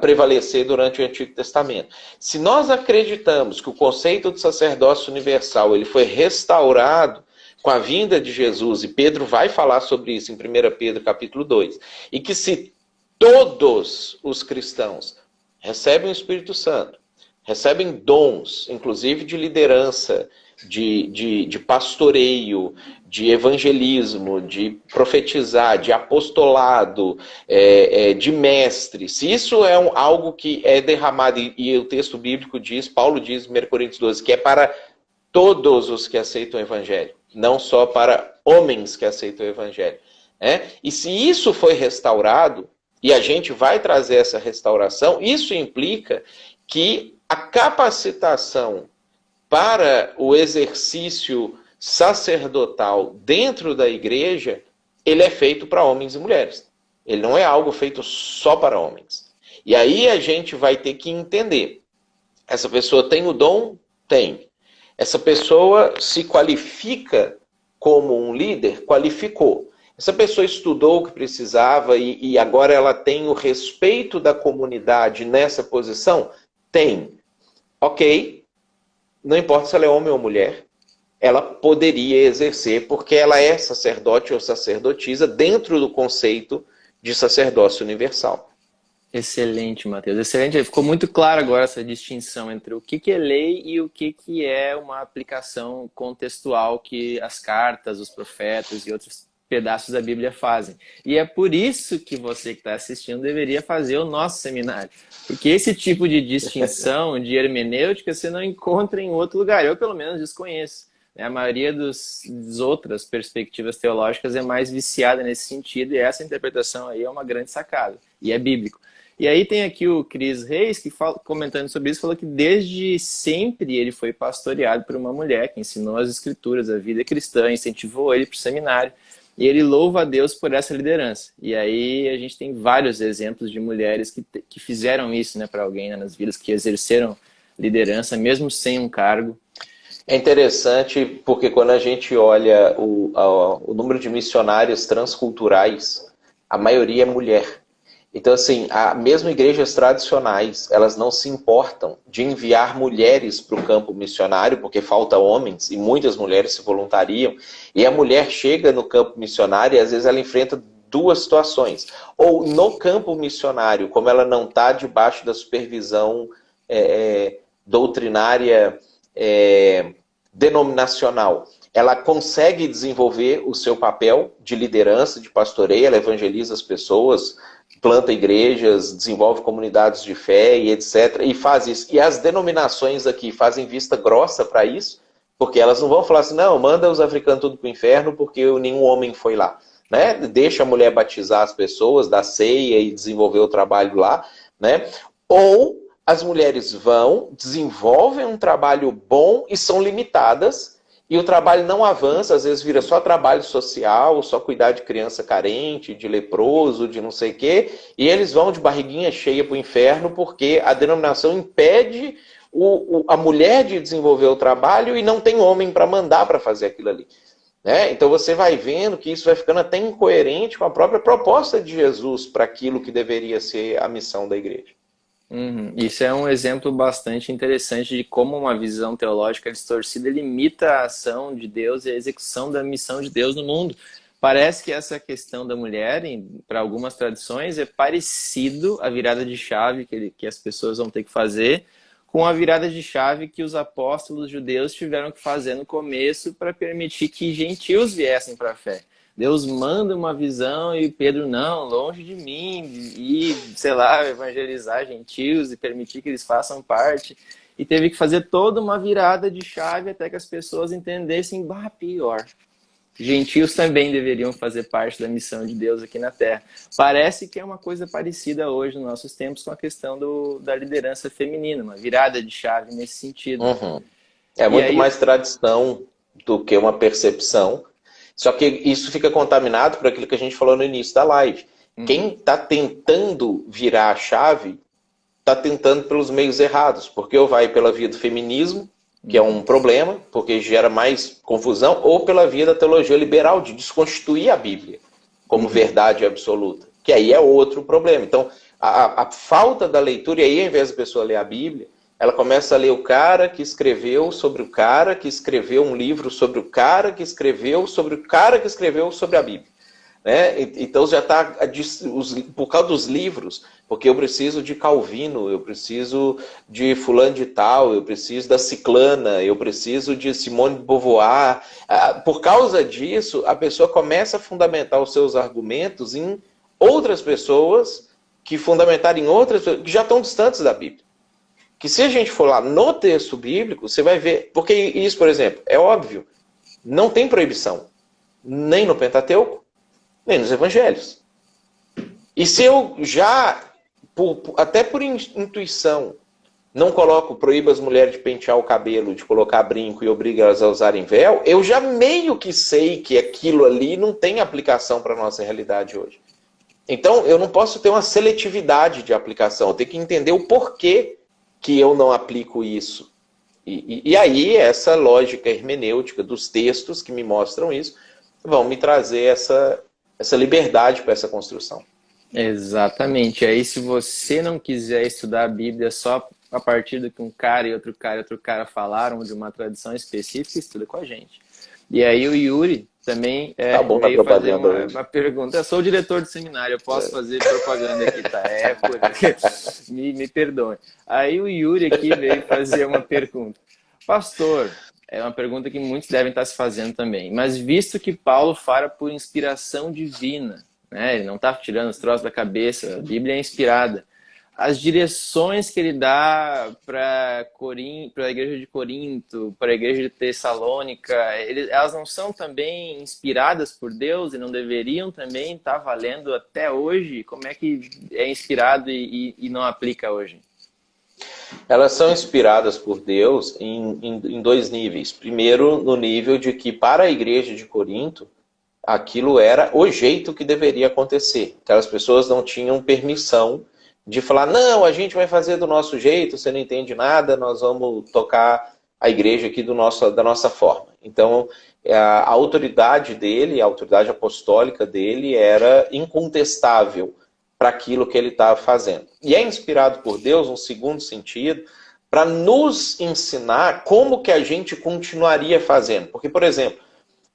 prevalecer durante o Antigo Testamento. Se nós acreditamos que o conceito de sacerdócio universal ele foi restaurado com a vinda de Jesus, e Pedro vai falar sobre isso em 1 Pedro capítulo 2, e que se todos os cristãos recebem o Espírito Santo, recebem dons, inclusive de liderança, de pastoreio, de evangelismo, de profetizar, de apostolado, de mestre. Se isso é algo que é derramado, e o texto bíblico diz, Paulo diz em 1 Coríntios 12, que é para todos os que aceitam o evangelho, não só para homens que aceitam o evangelho. E se isso foi restaurado, e a gente vai trazer essa restauração, isso implica que a capacitação para o exercício sacerdotal dentro da igreja, ele é feito para homens e mulheres. Ele não é algo feito só para homens. E aí a gente vai ter que entender. Essa pessoa tem o dom? Tem. Essa pessoa se qualifica como um líder? Qualificou. Essa pessoa estudou o que precisava e agora ela tem o respeito da comunidade nessa posição? Tem. Ok. Não importa se ela é homem ou mulher, ela poderia exercer, porque ela é sacerdote ou sacerdotisa dentro do conceito de sacerdócio universal. Excelente, Matheus. Excelente. Ficou muito claro agora essa distinção entre o que é lei e o que é uma aplicação contextual que as cartas, os profetas e outros pedaços da Bíblia fazem. E é por isso que você que está assistindo deveria fazer o nosso seminário. Porque esse tipo de distinção, de hermenêutica, você não encontra em outro lugar. Eu, pelo menos, desconheço. A maioria das outras perspectivas teológicas é mais viciada nesse sentido, e essa interpretação aí é uma grande sacada, e é bíblico. E aí tem aqui o Cris Reis, que comentando sobre isso, falou que desde sempre ele foi pastoreado por uma mulher que ensinou as escrituras, a vida cristã, incentivou ele para o seminário. E ele louva a Deus por essa liderança. E aí a gente tem vários exemplos de mulheres que fizeram isso, né, para alguém, né, nas vidas, que exerceram liderança, mesmo sem um cargo. É interessante porque quando a gente olha o número de missionários transculturais, a maioria é mulher. Então, assim, mesmo igrejas tradicionais, elas não se importam de enviar mulheres para o campo missionário, porque falta homens, e muitas mulheres se voluntariam. E a mulher chega no campo missionário e às vezes ela enfrenta duas situações. Ou no campo missionário, como ela não está debaixo da supervisão doutrinária denominacional, ela consegue desenvolver o seu papel de liderança, de pastoreio, ela evangeliza as pessoas, planta igrejas, desenvolve comunidades de fé e etc. E faz isso. E as denominações aqui fazem vista grossa para isso, porque elas não vão falar assim, não, manda os africanos tudo para o inferno porque nenhum homem foi lá. Né? Deixa a mulher batizar as pessoas, dar ceia e desenvolver o trabalho lá. Né? Ou as mulheres vão, desenvolvem um trabalho bom e são limitadas, e o trabalho não avança, às vezes vira só trabalho social, só cuidar de criança carente, de leproso, de não sei o quê, e eles vão de barriguinha cheia para o inferno porque a denominação impede a mulher de desenvolver o trabalho e não tem homem para mandar para fazer aquilo ali. né? Então você vai vendo que isso vai ficando até incoerente com a própria proposta de Jesus para aquilo que deveria ser a missão da igreja. Isso é um exemplo bastante interessante de como uma visão teológica distorcida limita a ação de Deus e a execução da missão de Deus no mundo. Parece que essa questão da mulher, para algumas tradições, é parecido à virada de chave que as pessoas vão ter que fazer com a virada de chave que os apóstolos judeus tiveram que fazer no começo para permitir que gentios viessem para a fé. Deus manda uma visão e Pedro, não, longe de mim, e, sei lá, evangelizar gentios e permitir que eles façam parte. E teve que fazer toda uma virada de chave até que as pessoas entendessem, pior. Gentios também deveriam fazer parte da missão de Deus aqui na Terra. Parece que é uma coisa parecida hoje nos nossos tempos com a questão da liderança feminina, uma virada de chave nesse sentido. É muito mais tradição do que uma percepção. Só que isso fica contaminado por aquilo que a gente falou no início da live. Quem está tentando virar a chave, está tentando pelos meios errados. Porque ou vai pela via do feminismo, que é um problema, porque gera mais confusão, ou pela via da teologia liberal, de desconstituir a Bíblia como verdade absoluta. Que aí é outro problema. Então, a falta da leitura, e aí ao invés da pessoa ler a Bíblia, ela começa a ler o cara que escreveu sobre o cara que escreveu um livro sobre o cara que escreveu sobre o cara que escreveu sobre a Bíblia. Né? Então já está, por causa dos livros, porque eu preciso de Calvino, eu preciso de fulano de tal, eu preciso da Ciclana, eu preciso de Simone de Beauvoir. Por causa disso, a pessoa começa a fundamentar os seus argumentos em outras pessoas que fundamentaram em outras pessoas que já estão distantes da Bíblia. Que se a gente for lá no texto bíblico, você vai ver... Porque isso, por exemplo, é óbvio, não tem proibição. Nem no Pentateuco, nem nos Evangelhos. E se eu já, até por intuição, não proíbo as mulheres de pentear o cabelo, de colocar brinco e obrigo elas a usarem véu, eu já meio que sei que aquilo ali não tem aplicação para a nossa realidade hoje. Então, eu não posso ter uma seletividade de aplicação. Eu tenho que entender o porquê que eu não aplico isso. E aí, essa lógica hermenêutica dos textos que me mostram isso, vão me trazer essa liberdade para essa construção. Exatamente. Aí, se você não quiser estudar a Bíblia só a partir do que um cara e outro cara falaram de uma tradição específica, estuda com a gente. E aí o Yuri também veio fazer uma pergunta. Eu sou o diretor do seminário, eu posso fazer propaganda aqui, tá? Me perdoe. Aí o Yuri aqui veio fazer uma pergunta. Pastor, é uma pergunta que muitos devem estar se fazendo também, mas visto que Paulo fala por inspiração divina, né? Ele não está tirando os troços da cabeça, a Bíblia é inspirada. As direções que ele dá para a igreja de Corinto, para a igreja de Tessalônica, elas não são também inspiradas por Deus e não deveriam também estar valendo até hoje? Como é que é inspirado e não aplica hoje? Elas são inspiradas por Deus em dois níveis. Primeiro, no nível de que para a igreja de Corinto, aquilo era o jeito que deveria acontecer. Aquelas pessoas não tinham permissão de falar, não, a gente vai fazer do nosso jeito, você não entende nada, nós vamos tocar a igreja aqui da nossa forma. Então, a autoridade dele, a autoridade apostólica dele era incontestável para aquilo que ele estava fazendo. E é inspirado por Deus, no segundo sentido, para nos ensinar como que a gente continuaria fazendo. Porque, por exemplo,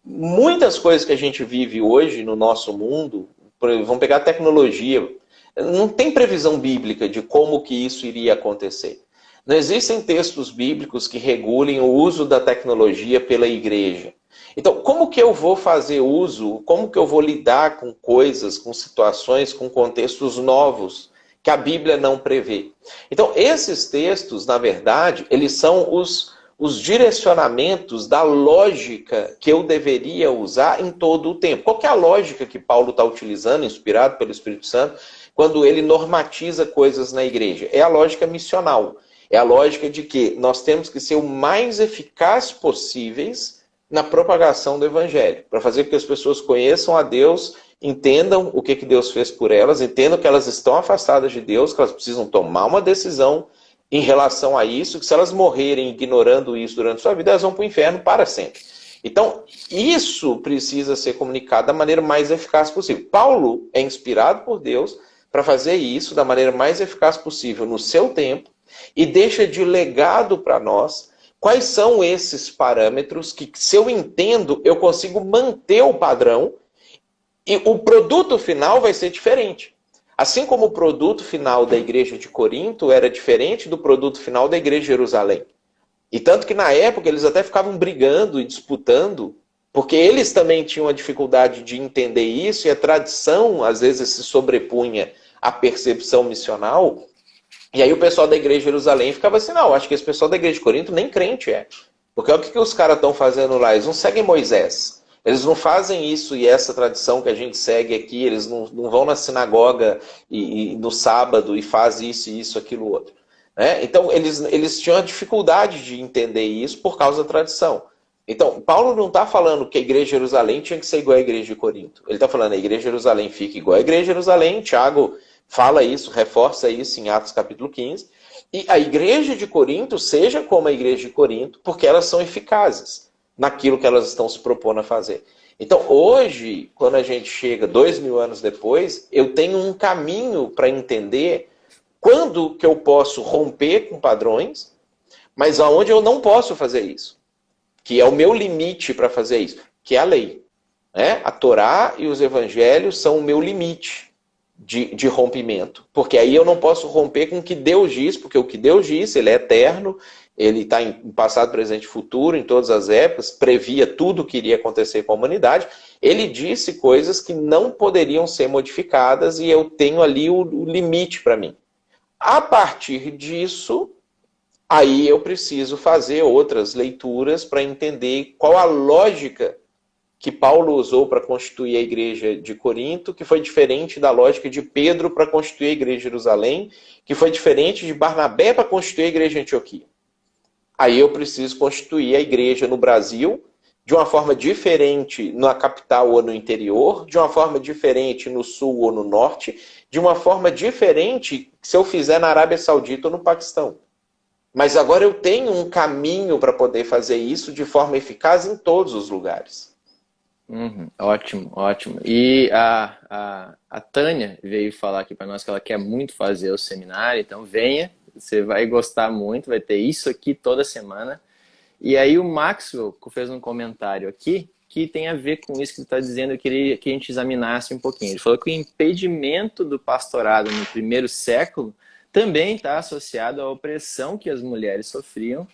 muitas coisas que a gente vive hoje no nosso mundo, vamos pegar a tecnologia, não tem previsão bíblica de como que isso iria acontecer. Não existem textos bíblicos que regulem o uso da tecnologia pela igreja. Então, como que eu vou fazer uso, como que eu vou lidar com coisas, com situações, com contextos novos que a Bíblia não prevê? Então, esses textos, na verdade, eles são os direcionamentos da lógica que eu deveria usar em todo o tempo. Qual que é a lógica que Paulo está utilizando, inspirado pelo Espírito Santo, quando ele normatiza coisas na igreja? É a lógica missional. É a lógica de que nós temos que ser o mais eficaz possíveis na propagação do evangelho, para fazer com que as pessoas conheçam a Deus, entendam o que Deus fez por elas, entendam que elas estão afastadas de Deus, que elas precisam tomar uma decisão em relação a isso, que se elas morrerem ignorando isso durante a sua vida, elas vão para o inferno para sempre. Então, isso precisa ser comunicado da maneira mais eficaz possível. Paulo é inspirado por Deus para fazer isso da maneira mais eficaz possível no seu tempo e deixa de legado para nós quais são esses parâmetros que, se eu entendo, eu consigo manter o padrão e o produto final vai ser diferente. Assim como o produto final da igreja de Corinto era diferente do produto final da igreja de Jerusalém. E tanto que na época eles até ficavam brigando e disputando, porque eles também tinham a dificuldade de entender isso, e a tradição às vezes se sobrepunha à percepção missional. E aí o pessoal da igreja de Jerusalém ficava assim, não, acho que esse pessoal da igreja de Corinto nem crente é. Porque olha o que os caras estão fazendo lá, eles não seguem Moisés. Eles não fazem isso e essa tradição que a gente segue aqui, eles não vão na sinagoga e no sábado e fazem isso, aquilo, outro. Né? Então, eles tinham a dificuldade de entender isso por causa da tradição. Então, Paulo não está falando que a igreja de Jerusalém tinha que ser igual à igreja de Corinto. Ele está falando que a igreja de Jerusalém fica igual à igreja de Jerusalém. Tiago fala isso, reforça isso em Atos capítulo 15. E a igreja de Corinto seja como a igreja de Corinto, porque elas são eficazes naquilo que elas estão se propondo a fazer. Então, hoje, quando a gente chega 2000 anos depois, eu tenho um caminho para entender quando que eu posso romper com padrões, mas aonde eu não posso fazer isso, que é o meu limite para fazer isso, que é a lei. Né? A Torá e os evangelhos são o meu limite de rompimento, porque aí eu não posso romper com o que Deus diz, porque o que Deus diz, ele é eterno, ele está em passado, presente e futuro, em todas as épocas, previa tudo o que iria acontecer com a humanidade. Ele disse coisas que não poderiam ser modificadas e eu tenho ali o limite para mim. A partir disso, aí eu preciso fazer outras leituras para entender qual a lógica que Paulo usou para constituir a igreja de Corinto, que foi diferente da lógica de Pedro para constituir a igreja de Jerusalém, que foi diferente de Barnabé para constituir a igreja de Antioquia. Aí eu preciso constituir a igreja no Brasil de uma forma diferente na capital ou no interior, de uma forma diferente no sul ou no norte, de uma forma diferente se eu fizer na Arábia Saudita ou no Paquistão. Mas agora eu tenho um caminho para poder fazer isso de forma eficaz em todos os lugares. Ótimo, ótimo. E a Tânia veio falar aqui para nós que ela quer muito fazer o seminário, então venha, você vai gostar muito, vai ter isso aqui toda semana. E aí o Maxwell fez um comentário aqui que tem a ver com isso que você está dizendo, eu queria que a gente examinasse um pouquinho. Ele falou que o impedimento do pastorado no primeiro século também está associado à opressão que as mulheres sofriam,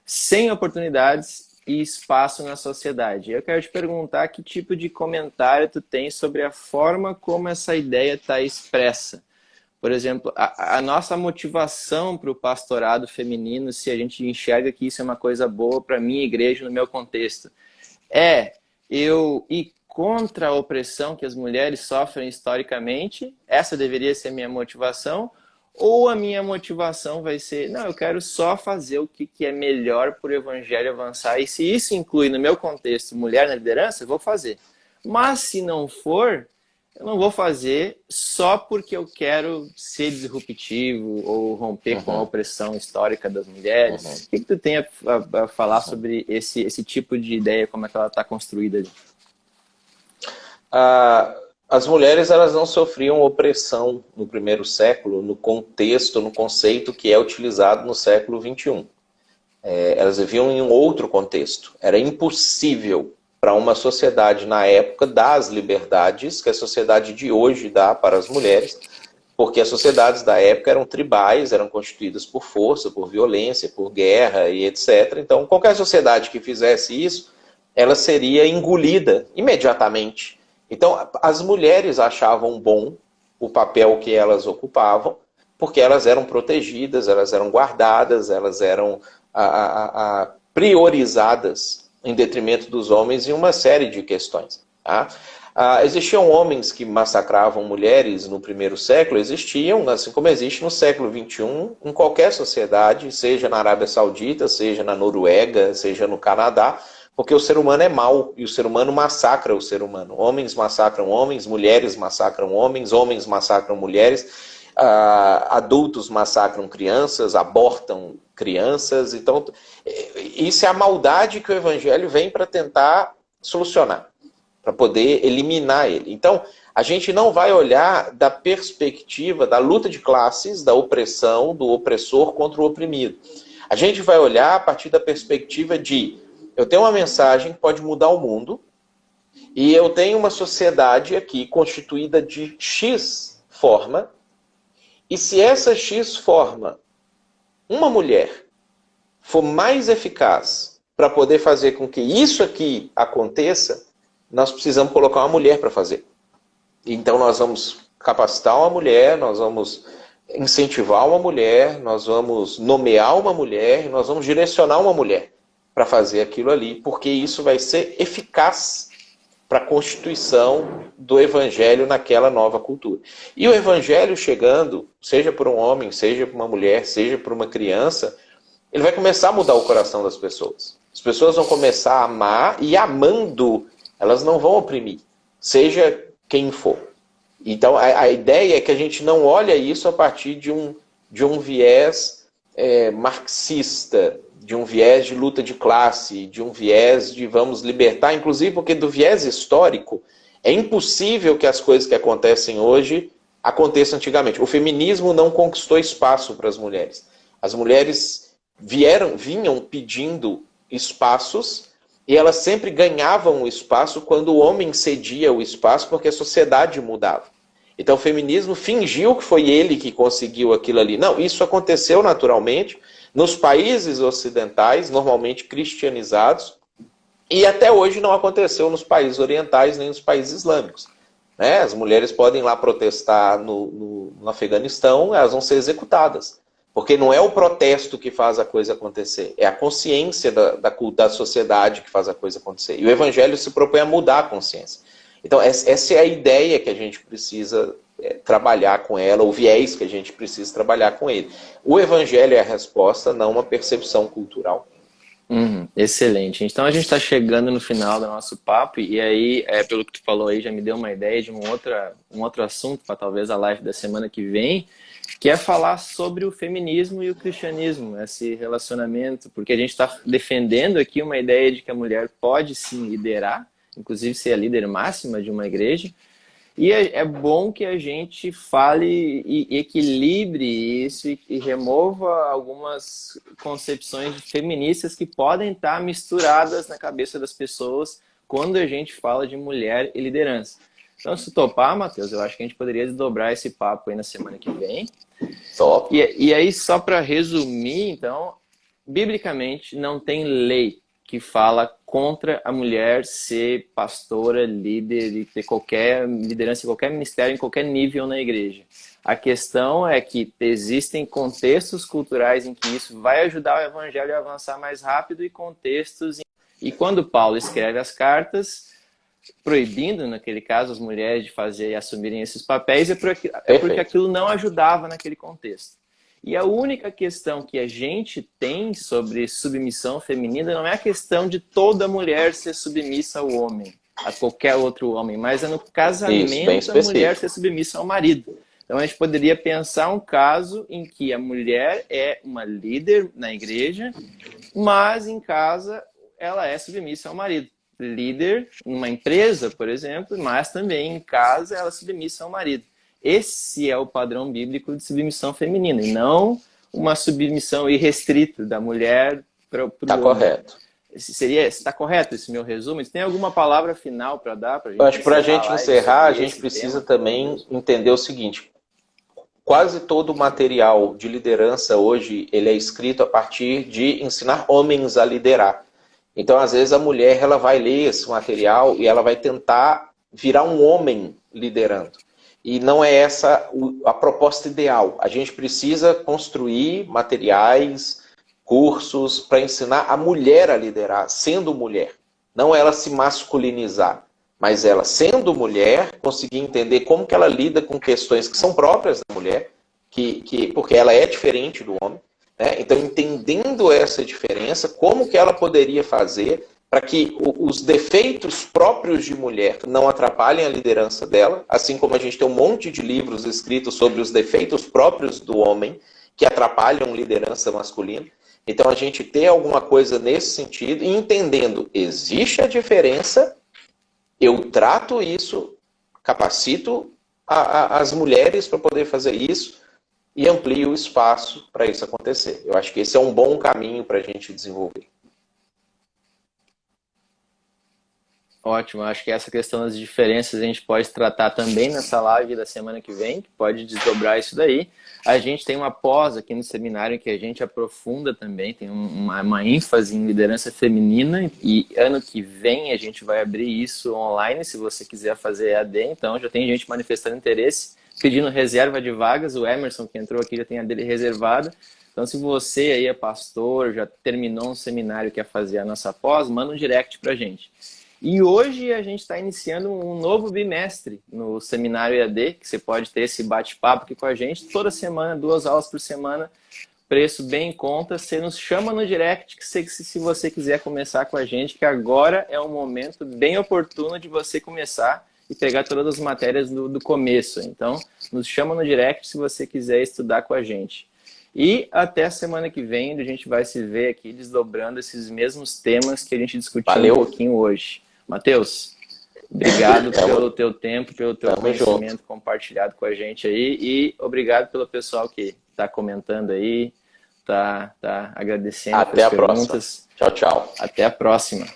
sem oportunidades e espaço na sociedade. Eu quero te perguntar que tipo de comentário tu tem sobre a forma como essa ideia está expressa. Por exemplo, a nossa motivação para o pastorado feminino, se a gente enxerga que isso é uma coisa boa para a minha igreja, no meu contexto, é eu ir contra a opressão que as mulheres sofrem historicamente, essa deveria ser a minha motivação, ou a minha motivação vai ser, não, eu quero só fazer o que é melhor para o evangelho avançar, e se isso inclui no meu contexto mulher na liderança, eu vou fazer. Mas se não for, eu não vou fazer só porque eu quero ser disruptivo ou romper com a opressão histórica das mulheres. O que tu tem a falar sobre esse tipo de ideia, como é que ela está construída ali? As mulheres, elas não sofriam opressão no primeiro século, no contexto, no conceito que é utilizado no século XXI. Elas viviam em um outro contexto. Era impossível para uma sociedade na época dar as liberdades que a sociedade de hoje dá para as mulheres, porque as sociedades da época eram tribais, eram constituídas por força, por violência, por guerra e etc. Então, qualquer sociedade que fizesse isso, ela seria engolida imediatamente. Então, as mulheres achavam bom o papel que elas ocupavam, porque elas eram protegidas, elas eram guardadas, elas eram priorizadas em detrimento dos homens em uma série de questões. Tá? Existiam homens que massacravam mulheres no primeiro século, existiam, assim como existe no século XXI, em qualquer sociedade, seja na Arábia Saudita, seja na Noruega, seja no Canadá, porque o ser humano é mau e o ser humano massacra o ser humano. Homens massacram homens, mulheres massacram homens, homens massacram mulheres, adultos massacram crianças, abortam crianças. Então, isso é a maldade que o evangelho vem para tentar solucionar, para poder eliminar ele. Então, a gente não vai olhar da perspectiva da luta de classes, da opressão, do opressor contra o oprimido. A gente vai olhar a partir da perspectiva de: eu tenho uma mensagem que pode mudar o mundo, e eu tenho uma sociedade aqui constituída de X forma, e se essa X forma, uma mulher, for mais eficaz para poder fazer com que isso aqui aconteça, nós precisamos colocar uma mulher para fazer. Então nós vamos capacitar uma mulher, nós vamos incentivar uma mulher, nós vamos nomear uma mulher, nós vamos direcionar uma mulher para fazer aquilo ali, porque isso vai ser eficaz para a constituição do evangelho naquela nova cultura. E o evangelho chegando, seja por um homem, seja por uma mulher, seja por uma criança, ele vai começar a mudar o coração das pessoas. As pessoas vão começar a amar, e amando, elas não vão oprimir, seja quem for. Então a ideia é que a gente não olha isso a partir de um viés marxista, de um viés de luta de classe, de um viés de vamos libertar, inclusive porque do viés histórico é impossível que as coisas que acontecem hoje aconteçam antigamente. O feminismo não conquistou espaço para as mulheres. As mulheres vinham pedindo espaços, e elas sempre ganhavam o espaço quando o homem cedia o espaço, porque a sociedade mudava. Então o feminismo fingiu que foi ele que conseguiu aquilo ali. Não, isso aconteceu naturalmente nos países ocidentais, normalmente cristianizados, e até hoje não aconteceu nos países orientais nem nos países islâmicos. Né? As mulheres podem ir lá protestar no Afeganistão, elas vão ser executadas. Porque não é o protesto que faz a coisa acontecer, é a consciência da sociedade que faz a coisa acontecer. E o evangelho se propõe a mudar a consciência. Então essa é a ideia que a gente precisa trabalhar com ela, o viés que a gente precisa trabalhar com ele. O evangelho é a resposta, não uma percepção cultural. Excelente. Então a gente está chegando no final do nosso papo, e aí, pelo que tu falou aí, já me deu uma ideia de um outro assunto para talvez a live da semana que vem, que é falar sobre o feminismo e o cristianismo, esse relacionamento, porque a gente está defendendo aqui uma ideia de que a mulher pode sim liderar, inclusive ser a líder máxima de uma igreja, e é bom que a gente fale e equilibre isso e remova algumas concepções feministas que podem estar misturadas na cabeça das pessoas quando a gente fala de mulher e liderança. Então, se topar, Matheus, eu acho que a gente poderia desdobrar esse papo aí na semana que vem. Top. E aí, só para resumir, então, biblicamente não tem lei que fala contra a mulher ser pastora, líder e ter qualquer liderança em qualquer ministério, em qualquer nível na igreja. A questão é que existem contextos culturais em que isso vai ajudar o evangelho a avançar mais rápido, e contextos... E quando Paulo escreve as cartas, proibindo, naquele caso, as mulheres de fazer e assumirem esses papéis, é porque aquilo não ajudava naquele contexto. E a única questão que a gente tem sobre submissão feminina não é a questão de toda mulher ser submissa ao homem, a qualquer outro homem, mas é no casamento a mulher ser submissa ao marido. Então a gente poderia pensar um caso em que a mulher é uma líder na igreja, mas em casa ela é submissa ao marido. Líder numa empresa, por exemplo, mas também em casa ela é submissa ao marido. Esse é o padrão bíblico de submissão feminina, e não uma submissão irrestrita da mulher para o homem. Está correto. Está correto esse meu resumo? Tem alguma palavra final para dar para a gente? Eu acho que para a gente encerrar, a gente precisa também entender o seguinte: quase todo o material de liderança hoje ele é escrito a partir de ensinar homens a liderar. Então, às vezes, a mulher ela vai ler esse material e ela vai tentar virar um homem liderando. E não é essa a proposta ideal. A gente precisa construir materiais, cursos para ensinar a mulher a liderar, sendo mulher. Não ela se masculinizar, mas ela, sendo mulher, conseguir entender como que ela lida com questões que são próprias da mulher, porque ela é diferente do homem. Né? Então, entendendo essa diferença, como que ela poderia fazer para que os defeitos próprios de mulher não atrapalhem a liderança dela, assim como a gente tem um monte de livros escritos sobre os defeitos próprios do homem que atrapalham a liderança masculina. Então, a gente ter alguma coisa nesse sentido e entendendo, existe a diferença, eu trato isso, capacito as mulheres para poder fazer isso e amplio o espaço para isso acontecer. Eu acho que esse é um bom caminho para a gente desenvolver. Ótimo, acho que essa questão das diferenças a gente pode tratar também nessa live da semana que vem, que pode desdobrar isso daí. A gente tem uma pós aqui no seminário que a gente aprofunda também, tem uma ênfase em liderança feminina, e ano que vem a gente vai abrir isso online, se você quiser fazer EAD, então já tem gente manifestando interesse, pedindo reserva de vagas, o Emerson que entrou aqui já tem a dele reservada. Então, se você aí é pastor, já terminou um seminário e quer fazer a nossa pós, manda um direct pra gente. E hoje a gente está iniciando um novo bimestre no Seminário EAD, que você pode ter esse bate-papo aqui com a gente, toda semana, 2 aulas por semana, preço bem em conta. Você nos chama no direct, que se você quiser começar com a gente, que agora é um momento bem oportuno de você começar e pegar todas as matérias do começo. Então, nos chama no direct se você quiser estudar com a gente. E até a semana que vem, a gente vai se ver aqui desdobrando esses mesmos temas que a gente discutiu um pouquinho hoje. Matheus, obrigado pelo teu tempo, pelo teu conhecimento compartilhado com a gente aí, e obrigado pelo pessoal que está comentando aí, tá agradecendo Até as a perguntas. Próxima. Tchau, tchau. Até a próxima.